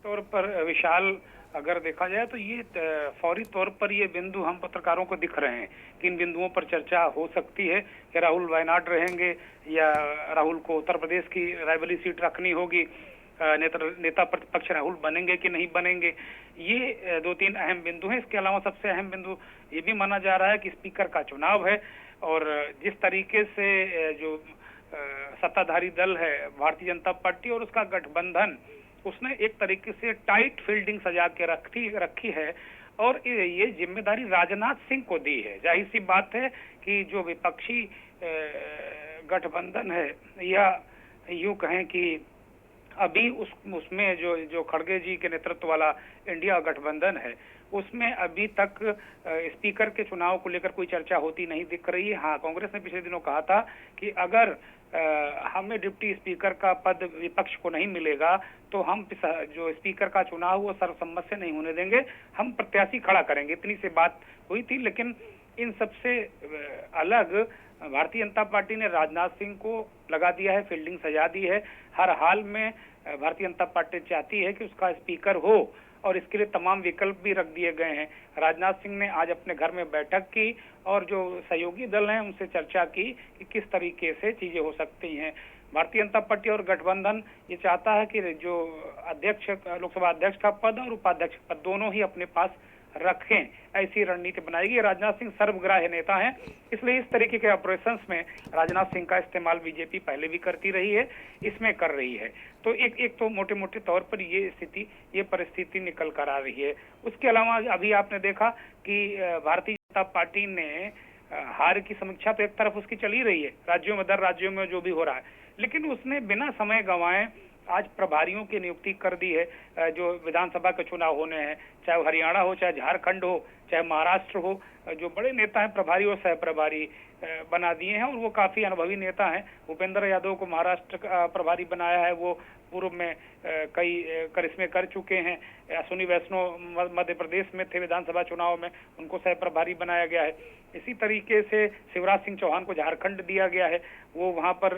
तौर पर विशाल, अगर देखा जाए तो ये फौरी तौर पर ये बिंदु हम पत्रकारों को दिख रहे हैं कि इन बिंदुओं पर चर्चा हो सकती है कि राहुल वायनाड रहेंगे या राहुल को उत्तर प्रदेश की रायबरेली सीट रखनी होगी, नेता प्रतिपक्ष राहुल बनेंगे कि नहीं बनेंगे। ये 2-3 अहम बिंदु हैं। इसके अलावा सबसे अहम बिंदु ये भी माना जा रहा है कि स्पीकर का चुनाव है और जिस तरीके से जो सत्ताधारी दल है भारतीय जनता पार्टी और उसका गठबंधन, उसने एक तरीके से टाइट फील्डिंग सजा के रखी है और ये जिम्मेदारी राजनाथ सिंह को दी है। जाहिर सी बात है कि जो विपक्षी गठबंधन है, या यूं कहें कि अभी उसमें जो खड़गे जी के नेतृत्व वाला इंडिया गठबंधन है, उसमें अभी तक स्पीकर के चुनाव को लेकर कोई चर्चा होती नहीं दिख रही है। हाँ, कांग्रेस ने पिछले दिनों कहा था कि अगर हमें डिप्टी स्पीकर का पद विपक्ष को नहीं मिलेगा तो हम जो स्पीकर का चुनाव वो सर्वसम्मत से नहीं होने देंगे, हम प्रत्याशी खड़ा करेंगे। इतनी सी बात हुई थी। लेकिन इन सबसे अलग भारतीय जनता पार्टी ने राजनाथ सिंह को लगा दिया है, फील्डिंग सजा दी है। हर हाल में भारतीय जनता पार्टी चाहती है कि उसका स्पीकर हो और इसके लिए तमाम विकल्प भी रख दिए गए हैं। राजनाथ सिंह ने आज अपने घर में बैठक की और जो सहयोगी दल हैं उनसे चर्चा की कि किस तरीके से चीजें हो सकती हैं। भारतीय जनता पार्टी और गठबंधन ये चाहता है कि जो अध्यक्ष, लोकसभा अध्यक्ष का पद और उपाध्यक्ष पद दोनों ही अपने पास रखें, ऐसी रणनीति बनाएगी। राजनाथ सिंह सर्वग्राह्य नेता हैं, इसलिए इस तरीके के ऑपरेशंस में राजनाथ सिंह का इस्तेमाल बीजेपी पहले भी करती रही है, इसमें कर रही है। तो एक तो मोटे मोटे तौर पर ये परिस्थिति निकल कर आ रही है। उसके अलावा अभी आपने देखा कि भारतीय जनता पार्टी ने हार की समीक्षा तो एक तरफ उसकी चल ही रही है, राज्यों में दर राज्यों में जो भी हो रहा है, लेकिन उसने बिना समय गंवाए आज प्रभारियों की नियुक्ति कर दी है। जो विधानसभा के चुनाव होने हैं, चाहे हरियाणा हो, चाहे झारखंड हो, चाहे महाराष्ट्र हो, जो बड़े नेता हैं प्रभारी और सह प्रभारी बना दिए हैं और वो काफी अनुभवी नेता हैं। भूपेंद्र यादव को महाराष्ट्र का प्रभारी बनाया है, वो पूर्व में कई करिश्मे कर चुके हैं। अश्विनी वैष्णव मध्य प्रदेश में थे विधानसभा चुनाव में, उनको सह प्रभारी बनाया गया है। इसी तरीके से शिवराज सिंह चौहान को झारखंड दिया गया है, वो वहां पर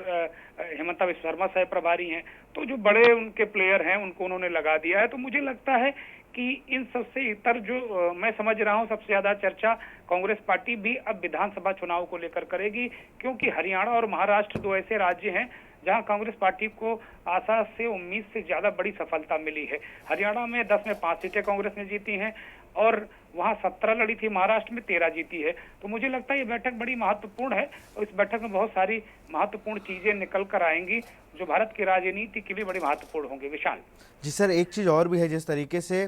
हेमंता विश्व शर्मा सह प्रभारी हैं। तो जो बड़े उनके प्लेयर हैं उनको उन्होंने लगा दिया है। तो मुझे लगता है कि इन सबसे इतर जो मैं समझ रहा हूं सबसे ज्यादा चर्चा कांग्रेस पार्टी भी अब विधानसभा चुनाव को लेकर करेगी, क्योंकि हरियाणा और महाराष्ट्र दो ऐसे राज्य हैं जहां कांग्रेस पार्टी को आशा से उम्मीद से ज्यादा बड़ी सफलता मिली है। हरियाणा में 10 में 5 सीटें कांग्रेस ने जीती हैं और वहां 17 लड़ी थी, महाराष्ट्र में 13 जीती है। तो मुझे लगता है ये बैठक बड़ी महत्वपूर्ण है और इस बैठक में बहुत सारी महत्वपूर्ण चीजें निकल कर आएंगी जो भारत की राजनीति के लिए बड़ी महत्वपूर्ण होंगी। विशाल जी सर, एक चीज और भी है, जिस तरीके से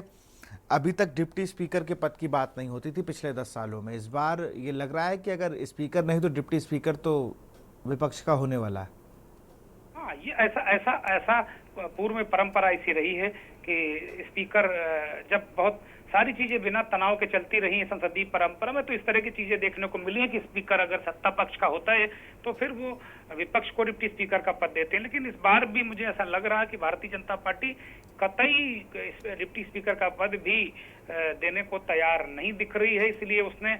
अभी तक डिप्टी स्पीकर के पद की बात नहीं होती थी पिछले 10 सालों में, इस बार ये लग रहा है कि अगर स्पीकर नहीं तो डिप्टी स्पीकर तो विपक्ष का होने वाला है। हाँ, ये ऐसा पूर्व में परंपरा ऐसी रही है कि स्पीकर जब बहुत सारी चीजें बिना तनाव के चलती रही है संसदीय परंपरा में, तो इस तरह की चीजें देखने को मिली है कि स्पीकर अगर सत्ता पक्ष का होता है तो फिर वो विपक्ष को डिप्टी स्पीकर का पद देते हैं। लेकिन इस बार भी मुझे ऐसा लग रहा है कि भारतीय जनता पार्टी कतई डिप्टी स्पीकर का पद भी देने को तैयार नहीं दिख रही है। इसलिए उसने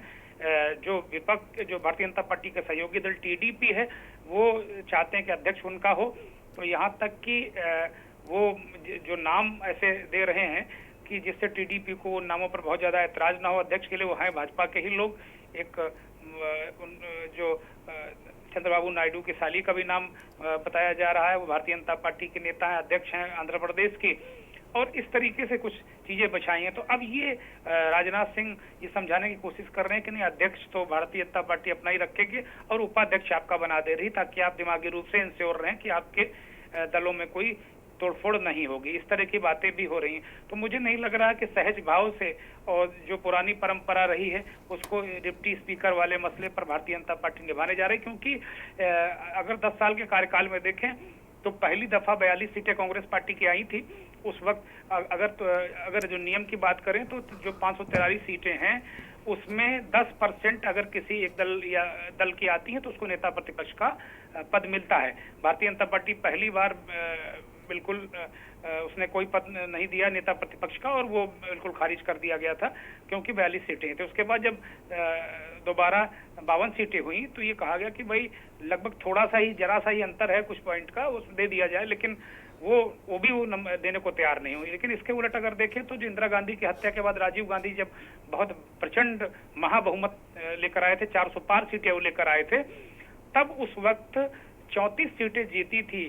जो विपक्ष जो भारतीय जनता पार्टी का सहयोगी दल टीडीपी है वो चाहते हैं कि अध्यक्ष उनका हो। तो यहाँ तक कि वो जो नाम ऐसे दे रहे हैं कि जिससे टीडीपी को उन नामों पर बहुत ज्यादा ऐतराज ना हो, अध्यक्ष के लिए वो हैं भाजपा के ही लोग। एक जो चंद्रबाबू नायडू की साली का भी नाम बताया जा रहा है, वो भारतीय जनता पार्टी के नेता हैं, अध्यक्ष हैं आंध्र प्रदेश की। और इस तरीके से कुछ चीजें बछाई हैं। तो अब ये राजनाथ सिंह ये समझाने की कोशिश कर रहे हैं कि नहीं, अध्यक्ष तो भारतीय जनता पार्टी अपना ही रखेगी और उपाध्यक्ष आपका बना दे रही, ताकि आप दिमागी रूप से इंश्योर रहें कि आपके दलों में कोई तोड़फोड़ नहीं होगी। इस तरह की बातें भी हो रही हैं। तो मुझे नहीं लग रहा कि सहज भाव से और जो पुरानी परंपरा रही है उसको डिप्टी स्पीकर वाले मसले पर भारतीय जनता पार्टी निभाने जा रही है। क्योंकि अगर 10 साल के कार्यकाल में देखें तो पहली दफा 42 सीटें कांग्रेस पार्टी की आई थी। उस वक्त अगर जो नियम की बात करें तो जो 543 सीटें हैं उसमें 10% अगर किसी एक दल या दल की आती है तो उसको नेता प्रतिपक्ष का पद मिलता है। भारतीय जनता पार्टी पहली बार बिल्कुल उसने कोई पद नहीं दिया नेता प्रतिपक्ष का और वो बिल्कुल खारिज कर दिया गया था क्योंकि 42 सीटें थी। उसके बाद जब दोबारा 52 सीटें हुई तो ये कहा गया कि भाई लगभग थोड़ा सा ही जरा सा ही अंतर है कुछ पॉइंट का, उस दे दिया जाए। लेकिन वो भी वो देने को तैयार नहीं हुई। लेकिन इसके उलट अगर देखें तो जो इंदिरा गांधी की हत्या के बाद राजीव गांधी जब बहुत प्रचंड महाबहुमत लेकर आए थे, 400 पार सीटें वो लेकर आए थे, तब उस वक्त 34 सीटें जीती थी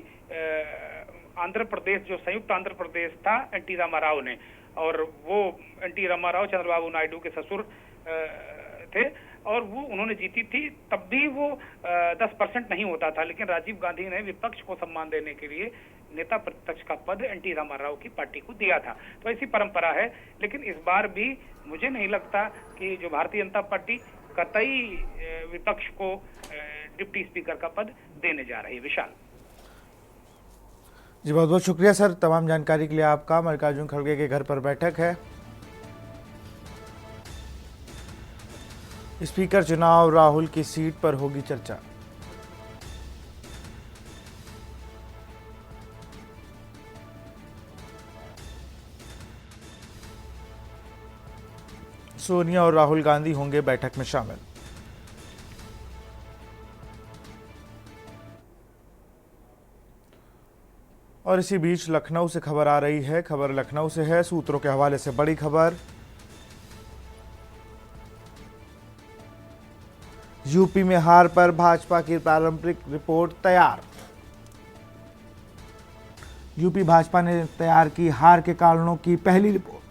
आंध्र प्रदेश, जो संयुक्त आंध्र प्रदेश था एनटी रामाराव ने। और वो एनटी रामाराव चंद्रबाबू नायडू के ससुर थे और वो उन्होंने जीती थी। तब भी वो 10% नहीं होता था, लेकिन राजीव गांधी ने विपक्ष को सम्मान देने के लिए नेता प्रतिपक्ष का पद एनटी रामाराव की पार्टी को दिया था। तो ऐसी परंपरा है। लेकिन इस बार भी मुझे नहीं लगता कि जो भारतीय जनता पार्टी कतई विपक्ष को डिप्टी स्पीकर का पद देने जा रही है। विशाल जी, बहुत बहुत शुक्रिया सर तमाम जानकारी के लिए आपका। मल्लिकार्जुन खड़गे के घर पर बैठक है। स्पीकर चुनाव, राहुल की सीट पर होगी चर्चा। सोनिया और राहुल गांधी होंगे बैठक में शामिल। और इसी बीच लखनऊ से खबर आ रही है। खबर लखनऊ से है, सूत्रों के हवाले से बड़ी खबर। यूपी में हार पर भाजपा की पारंपरिक रिपोर्ट तैयार। यूपी भाजपा ने तैयार की हार के कारणों की पहली रिपोर्ट।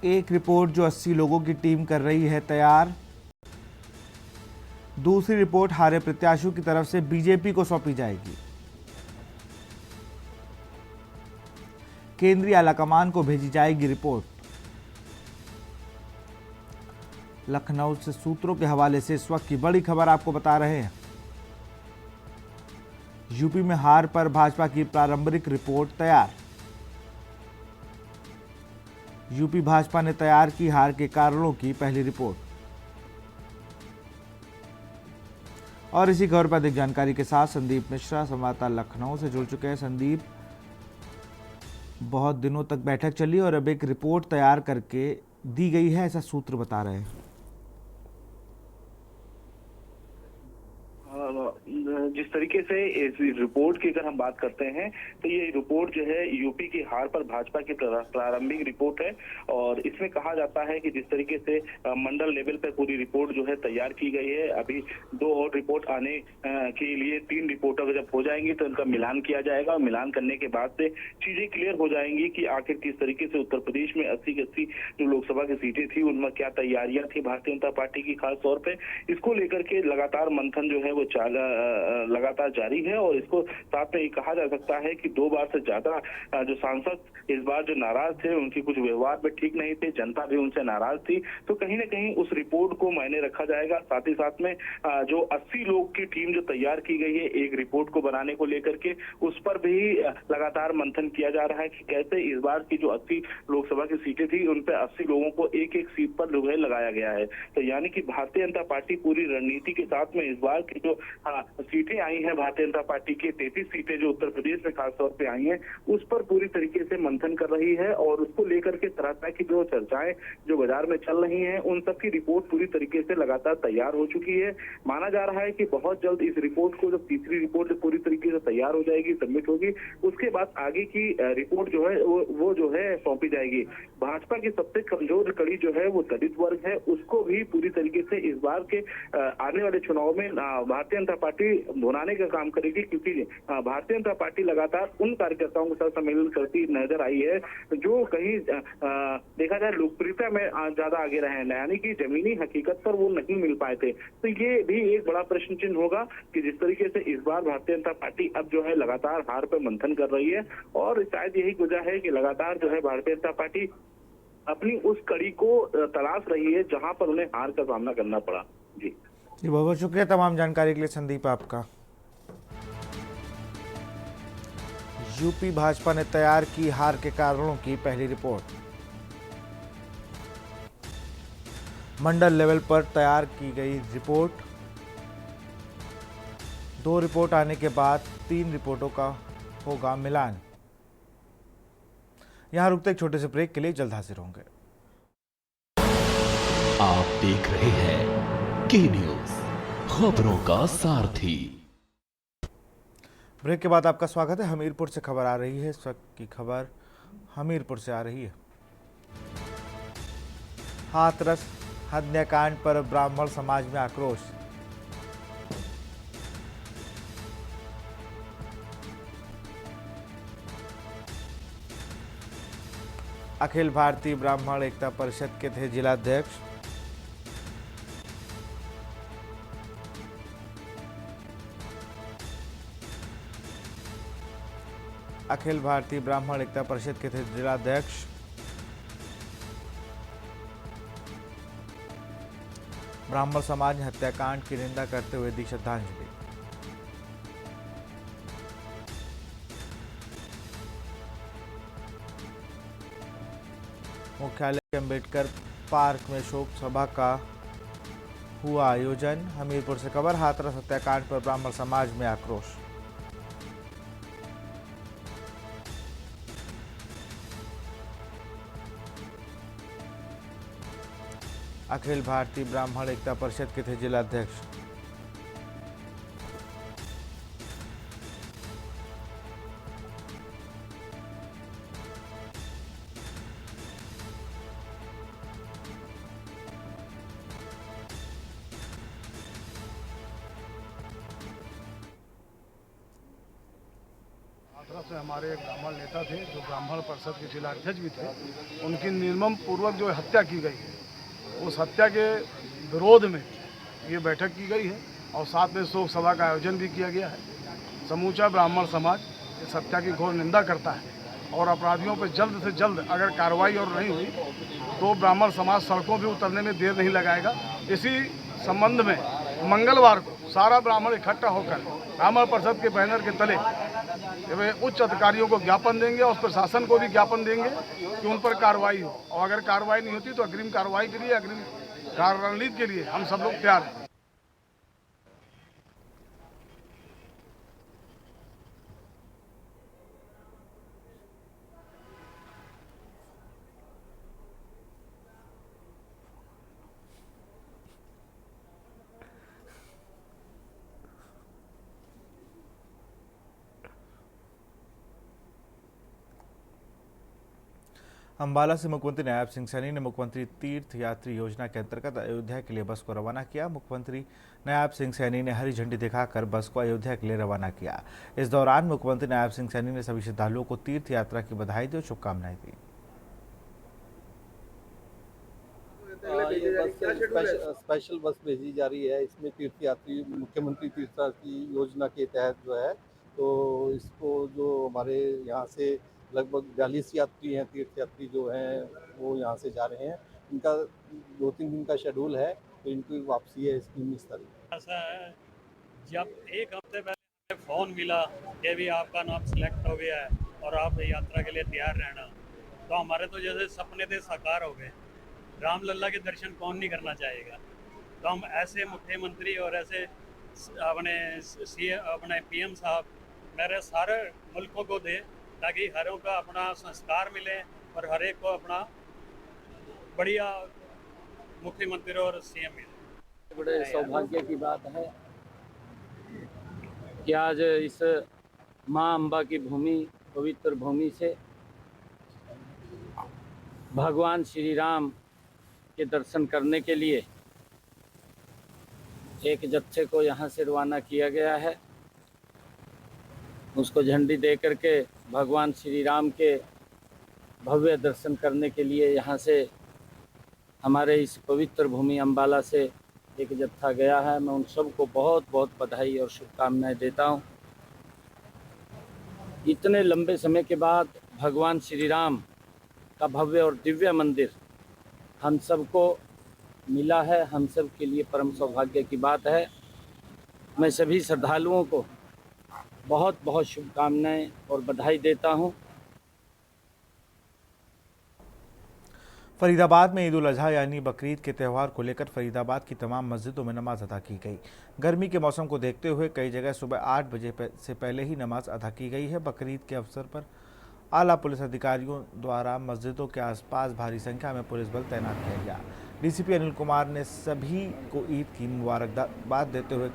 एक रिपोर्ट जो 80 लोगों की टीम कर रही है तैयार। दूसरी रिपोर्ट हारे प्रत्याशियों की तरफ से बीजेपी को सौंपी जाएगी। केंद्रीय आलाकमान को भेजी जाएगी रिपोर्ट। लखनऊ से सूत्रों के हवाले से इस वक्त की बड़ी खबर आपको बता रहे हैं। यूपी में हार पर भाजपा की प्रारंभिक रिपोर्ट तैयार। यूपी भाजपा ने तैयार की हार के कारणों की पहली रिपोर्ट। और इसी खबर पर अधिक जानकारी के साथ संदीप मिश्रा संवाददाता लखनऊ से जुड़ चुके हैं। संदीप, बहुत दिनों तक बैठक चली और अब एक रिपोर्ट तैयार करके दी गई है, ऐसा सूत्र बता रहे हैं। जिस तरीके से इस रिपोर्ट की अगर हम बात करते हैं तो ये रिपोर्ट जो है यूपी की हार पर भाजपा की प्रारंभिक रिपोर्ट है और इसमें कहा जाता है कि जिस तरीके से मंडल लेवल पर पूरी रिपोर्ट जो है तैयार की गई है। अभी 2 और रिपोर्ट आने के लिए 3 रिपोर्ट अगर जब हो जाएंगी तो उनका मिलान किया जाएगा और मिलान करने के बाद से चीजें क्लियर हो जाएंगी कि आखिर किस तरीके से उत्तर प्रदेश में 80 की 80 जो लोकसभा की सीटें थी उनमें क्या तैयारियां थी भारतीय जनता पार्टी की। खास तौर पे इसको लेकर के लगातार मंथन जो है वो लगातार जारी है और इसको साथ में ये कहा जा सकता है कि 2 बार से ज्यादा जो सांसद इस बार जो नाराज थे, उनकी कुछ व्यवहार में ठीक नहीं थे, जनता भी उनसे नाराज थी, तो कहीं ना कहीं उस रिपोर्ट को मायने रखा जाएगा। साथ ही साथ में जो 80 लोग की टीम जो तैयार की गई है एक रिपोर्ट को बनाने को लेकर के, उस पर भी लगातार मंथन किया जा रहा है कि कैसे इस बार की जो 80 लोकसभा की सीटें थी उन पर 80 लोगों को एक एक सीट पर जो है लगाया गया है। तो यानी कि भारतीय जनता पार्टी पूरी रणनीति के साथ में इस बार की जो सीटें आई हैं भारतीय जनता पार्टी की 33 सीटें जो उत्तर प्रदेश में खासतौर पे आई हैं उस पर पूरी तरीके से मंथन कर रही है और उसको लेकर के तरह तरह की जो चर्चाएं जो बाजार में चल रही हैं उन सब की रिपोर्ट पूरी तरीके से लगातार तैयार हो चुकी है। माना जा रहा है कि बहुत जल्द इस रिपोर्ट को जब तीसरी रिपोर्ट पूरी तरीके से तैयार हो जाएगी, सबमिट होगी, उसके बाद आगे की रिपोर्ट जो है वो जो है सौंपी जाएगी। भाजपा की सबसे कमजोर कड़ी जो है वो दलित वर्ग है, उसको भी पूरी तरीके से इस बार के आने वाले चुनाव में भारतीय जनता पार्टी भुनाने का काम करेगी, क्योंकि भारतीय जनता पार्टी लगातार उन कार्यकर्ताओं के साथ सम्मेलन करती नजर आई है जो कहीं देखा जाए लोकप्रियता में ज्यादा आगे रहे हैं, यानी कि जमीनी हकीकत पर वो नहीं मिल पाए थे। तो ये भी एक बड़ा प्रश्न चिन्ह होगा कि जिस तरीके से इस बार भारतीय जनता पार्टी अब जो है लगातार हार पर मंथन कर रही है और शायद यही वजह है कि लगातार जो है भारतीय जनता पार्टी अपनी उस कड़ी को तलाश रही है जहां पर उन्हें हार का सामना करना पड़ा। जी बहुत बहुत शुक्रिया तमाम जानकारी के लिए संदीप आपका। यूपी भाजपा ने तैयार की हार के कारणों की पहली रिपोर्ट। मंडल लेवल पर तैयार की गई रिपोर्ट। 2 रिपोर्ट आने के बाद 3 रिपोर्टों का होगा मिलान। यहां रुकते एक छोटे से ब्रेक के लिए जल्द हाजिर होंगे। आप देख रहे हैं के न्यूज, खबरों का सारथी। ब्रेक के बाद आपका स्वागत है। हमीरपुर से खबर आ रही है। इस वक्त की खबर हमीरपुर से आ रही है। हाथरस हत्याकांड पर ब्राह्मण समाज में आक्रोश। अखिल भारतीय ब्राह्मण एकता परिषद के थे जिलाध्यक्ष। अखिल भारतीय ब्राह्मण एकता परिषद के थे जिलाध्यक्ष। ब्राह्मण समाज ने हत्याकांड की निंदा करते हुए दी श्रद्धांजलि। मुख्यालय के अम्बेडकर पार्क में शोक सभा का हुआ आयोजन। हमीरपुर से खबर। हाथरस हत्याकांड पर ब्राह्मण समाज में आक्रोश। अखिल भारतीय ब्राह्मण एकता परिषद के थे जिलाध्यक्ष। हाथरस से हमारे एक ब्राह्मण नेता थे जो ब्राह्मण परिषद के जिलाध्यक्ष भी थे, उनकी निर्मम पूर्वक जो हत्या की गई है, उस हत्या के विरोध में ये बैठक की गई है। और साथ में शोक सभा का आयोजन भी किया गया है। समूचा ब्राह्मण समाज इस हत्या की घोर निंदा करता है और अपराधियों पर जल्द से जल्द अगर कार्रवाई और नहीं हुई तो ब्राह्मण समाज सड़कों पर उतरने में देर नहीं लगाएगा। इसी संबंध में मंगलवार को सारा ब्राह्मण इकट्ठा होकर ब्राह्मण परिषद के बैनर के तले वे उच्च अधिकारियों को ज्ञापन देंगे और प्रशासन को भी ज्ञापन देंगे कि उन पर कार्रवाई हो, और अगर कार्रवाई नहीं होती तो अग्रिम कार्रवाई के लिए, अग्रिम रणनीति के लिए हम सब लोग तैयार हैं। अंबाला से मुख्यमंत्री नायब सिंह सैनी ने मुख्यमंत्री तीर्थ यात्री योजना के अंतर्गत अयोध्या के लिए बस को रवाना किया। मुख्यमंत्री नायब सिंह सैनी ने हरी झंडी दिखाकर बस को अयोध्या के लिए रवाना किया। इस दौरान मुख्यमंत्री नायब सिंह सैनी ने सभी श्रद्धालुओं को तीर्थ यात्रा की बधाई दी और शुभकामनाएं दी। स्पेशल बस भेजी जा रही है। इसमें तीर्थ यात्री मुख्यमंत्री तीर्थ यात्री योजना के तहत जो है, तो इसको जो हमारे यहाँ से लगभग 42 यात्री हैं, तीर्थ यात्री जो हैं वो यहाँ से जा रहे हैं। इनका 2-3 दिन का शेड्यूल है, तो इनकी वापसी है 19 तारीख। ऐसा है, जब एक हफ्ते पहले फ़ोन मिला कि भी आपका नाम सिलेक्ट हो गया है और आप यात्रा के लिए तैयार रहना, तो हमारे तो जैसे सपने थे साकार हो गए। रामलला के दर्शन कौन नहीं करना चाहेगा। तो हम ऐसे मुख्यमंत्री और ऐसे अपने PM साहब मेरे सारे मुल्कों को दे, ताकि हरों का अपना संस्कार मिले और हर एक को अपना बढ़िया मुख्यमंत्री और CM मिले। बड़े सौभाग्य की बात है कि आज इस माँ अम्बा की भूमि, पवित्र भूमि से भगवान श्री राम के दर्शन करने के लिए एक जत्थे को यहाँ से रवाना किया गया है। उसको झंडी दे करके भगवान श्री राम के भव्य दर्शन करने के लिए यहाँ से हमारे इस पवित्र भूमि अंबाला से एक जत्था गया है। मैं उन सबको बहुत बहुत बधाई और शुभकामनाएं देता हूँ। इतने लंबे समय के बाद भगवान श्री राम का भव्य और दिव्य मंदिर हम सबको मिला है, हम सब के लिए परम सौभाग्य की बात है। मैं सभी श्रद्धालुओं को बहुत बहुत शुभकामनाएं और बधाई देता हूं। फरीदाबाद में ईद उल अजहा यानी बकरीद के त्यौहार को लेकर फरीदाबाद की तमाम मस्जिदों में नमाज अदा की गई। गर्मी के मौसम को देखते हुए कई जगह सुबह 8 बजे से पहले ही नमाज अदा की गई है। बकरीद के अवसर पर आला पुलिस अधिकारियों द्वारा मस्जिदों के आसपास भारी संख्या में पुलिस बल तैनात किया गया। DCP अनिल कुमार ने सभी को ईद की मुबारकबाद देते हुए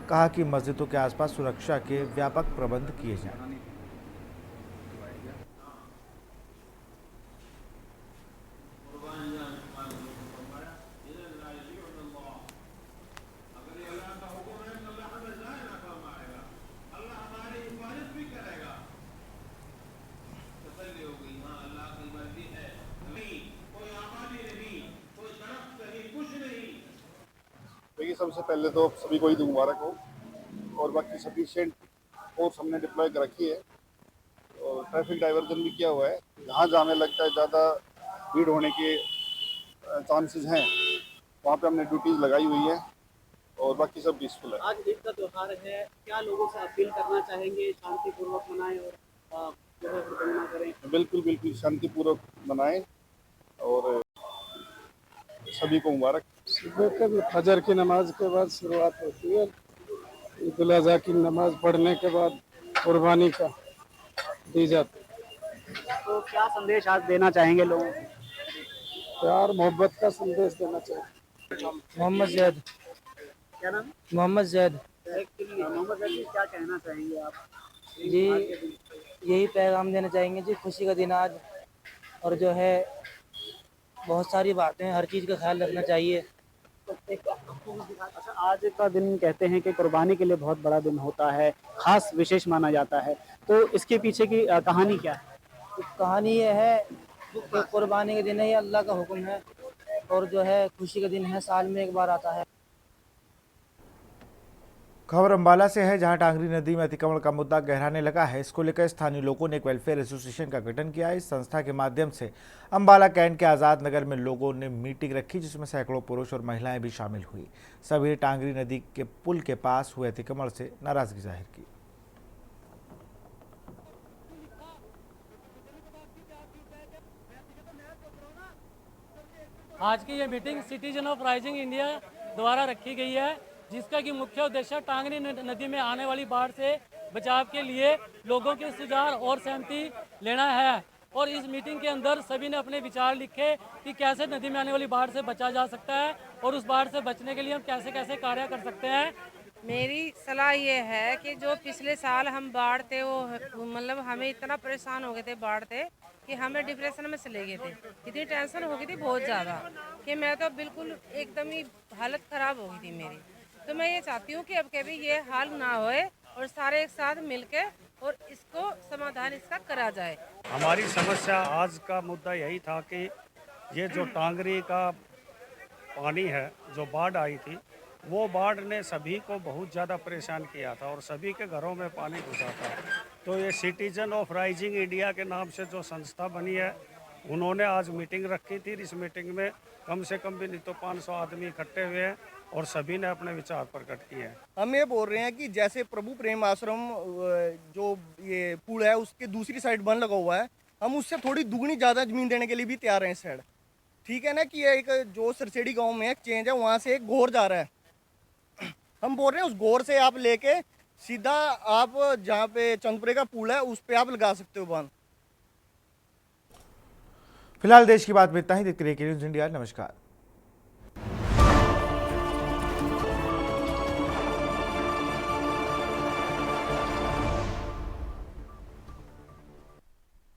कहा कि मस्जिदों के आसपास सुरक्षा के व्यापक प्रबंध किए जाएं। देखिए, सबसे पहले तो सभी को ईद मुबारक हो और बाकी सफिशिएंट फोर्स हमने डिप्लॉय कर रखी है और ट्रैफिक डाइवर्जन भी किया हुआ है। जहाँ जाने लगता है ज़्यादा भीड़ होने के चांसेस हैं, वहाँ पे हमने ड्यूटीज लगाई हुई है और बाकी सब पीसफुल है। आज ईद का त्यौहार है, क्या लोगों से अपील करना चाहेंगे शांतिपूर्वक मनाएं और जो है गणना करें? बिल्कुल बिल्कुल शांतिपूर्वक मनाएं और सभी को मुबारक। सुबह कभी फजर की नमाज के बाद शुरुआत होती है। ईद उल अज़हा की नमाज पढ़ने के बाद कुर्बानी का दी जाती है। तो क्या संदेश आज देना चाहेंगे लोगों को? प्यार मोहब्बत का संदेश देना चाहिए। मोहम्मद जैद। क्या नाम? मोहम्मद जैद। मोहम्मद जैद, क्या कहना चाहेंगे आप? जी यही पैगाम देना चाहेंगे जी, खुशी का दिन आज, और जो है बहुत सारी बातें, हर चीज़ का ख्याल रखना चाहिए। अच्छा, आज का दिन कहते हैं कि कुर्बानी के लिए बहुत बड़ा दिन होता है, खास विशेष माना जाता है, तो इसके पीछे की कहानी क्या है? कहानी ये है कि कुर्बानी का दिन है, ये अल्लाह का हुक्म है, और जो है खुशी का दिन है, साल में एक बार आता है। खबर अंबाला से है, जहां टांगरी नदी में अतिक्रमण का मुद्दा गहराने लगा है। इसको लेकर स्थानीय लोगों ने एक वेलफेयर एसोसिएशन का गठन किया है। इस संस्था के माध्यम से अंबाला कैंट के आज़ाद नगर में लोगों ने मीटिंग रखी, जिसमें सैकड़ों पुरुष और महिलाएं भी शामिल हुई। सभी ने टांगरी नदी के पुल के पास हुए अतिक्रमण से नाराजगी जाहिर की। आज की ये meeting citizen of rising India द्वारा रखी गई है, जिसका कि मुख्य उद्देश्य टांगरी नदी में आने वाली बाढ़ से बचाव के लिए लोगों के सुझाव और सहमति लेना है। और इस मीटिंग के अंदर सभी ने अपने विचार लिखे कि कैसे नदी में आने वाली बाढ़ से बचा जा सकता है और उस बाढ़ से बचने के लिए हम कैसे कैसे कार्य कर सकते हैं। मेरी सलाह ये है कि जो पिछले साल हम बाढ़ थे, वो मतलब हमें इतना परेशान हो गए थे बाढ़ थे कि हमें डिप्रेशन में चले गए थे। इतनी टेंशन हो गई थी बहुत ज़्यादा कि मैं तो बिल्कुल एकदम ही हालत ख़राब हो गई थी मेरी। तो मैं ये चाहती हूँ कि अब कभी ये हाल ना होए और सारे एक साथ मिलके और इसको समाधान इसका करा जाए। हमारी समस्या आज का मुद्दा यही था कि ये जो टांगरी का पानी है, जो बाढ़ आई थी, वो बाढ़ ने सभी को बहुत ज़्यादा परेशान किया था और सभी के घरों में पानी घुसा था। तो ये सिटीजन ऑफ राइजिंग इंडिया के नाम से जो संस्था बनी है, उन्होंने आज मीटिंग रखी थी। इस मीटिंग में कम से कम भी नहीं तो 500 आदमी इकट्ठे हुए हैं और सभी ने अपने विचार प्रकट किए हैं। हम ये बोल रहे हैं कि जैसे प्रभु प्रेम आश्रम जो ये पुल है उसके दूसरी साइड बंद लगा हुआ है, हम उससे थोड़ी दुगनी ज़्यादा ज़मीन देने के लिए भी तैयार हैं इस साइड। ठीक है ना कि एक जो सरसेड़ी गांव में एक चेंज है, वहाँ से एक घोर जा रहा है। हम बोल रहे हैं उस घोर से आप लेके सीधा आप जहाँ पे चंदपुरे का पुल है उस पे आप लगा सकते हो बांध। फिलहाल देश की बात में इतना ही। देखते रहिए न्यूज़ इंडिया। नमस्कार।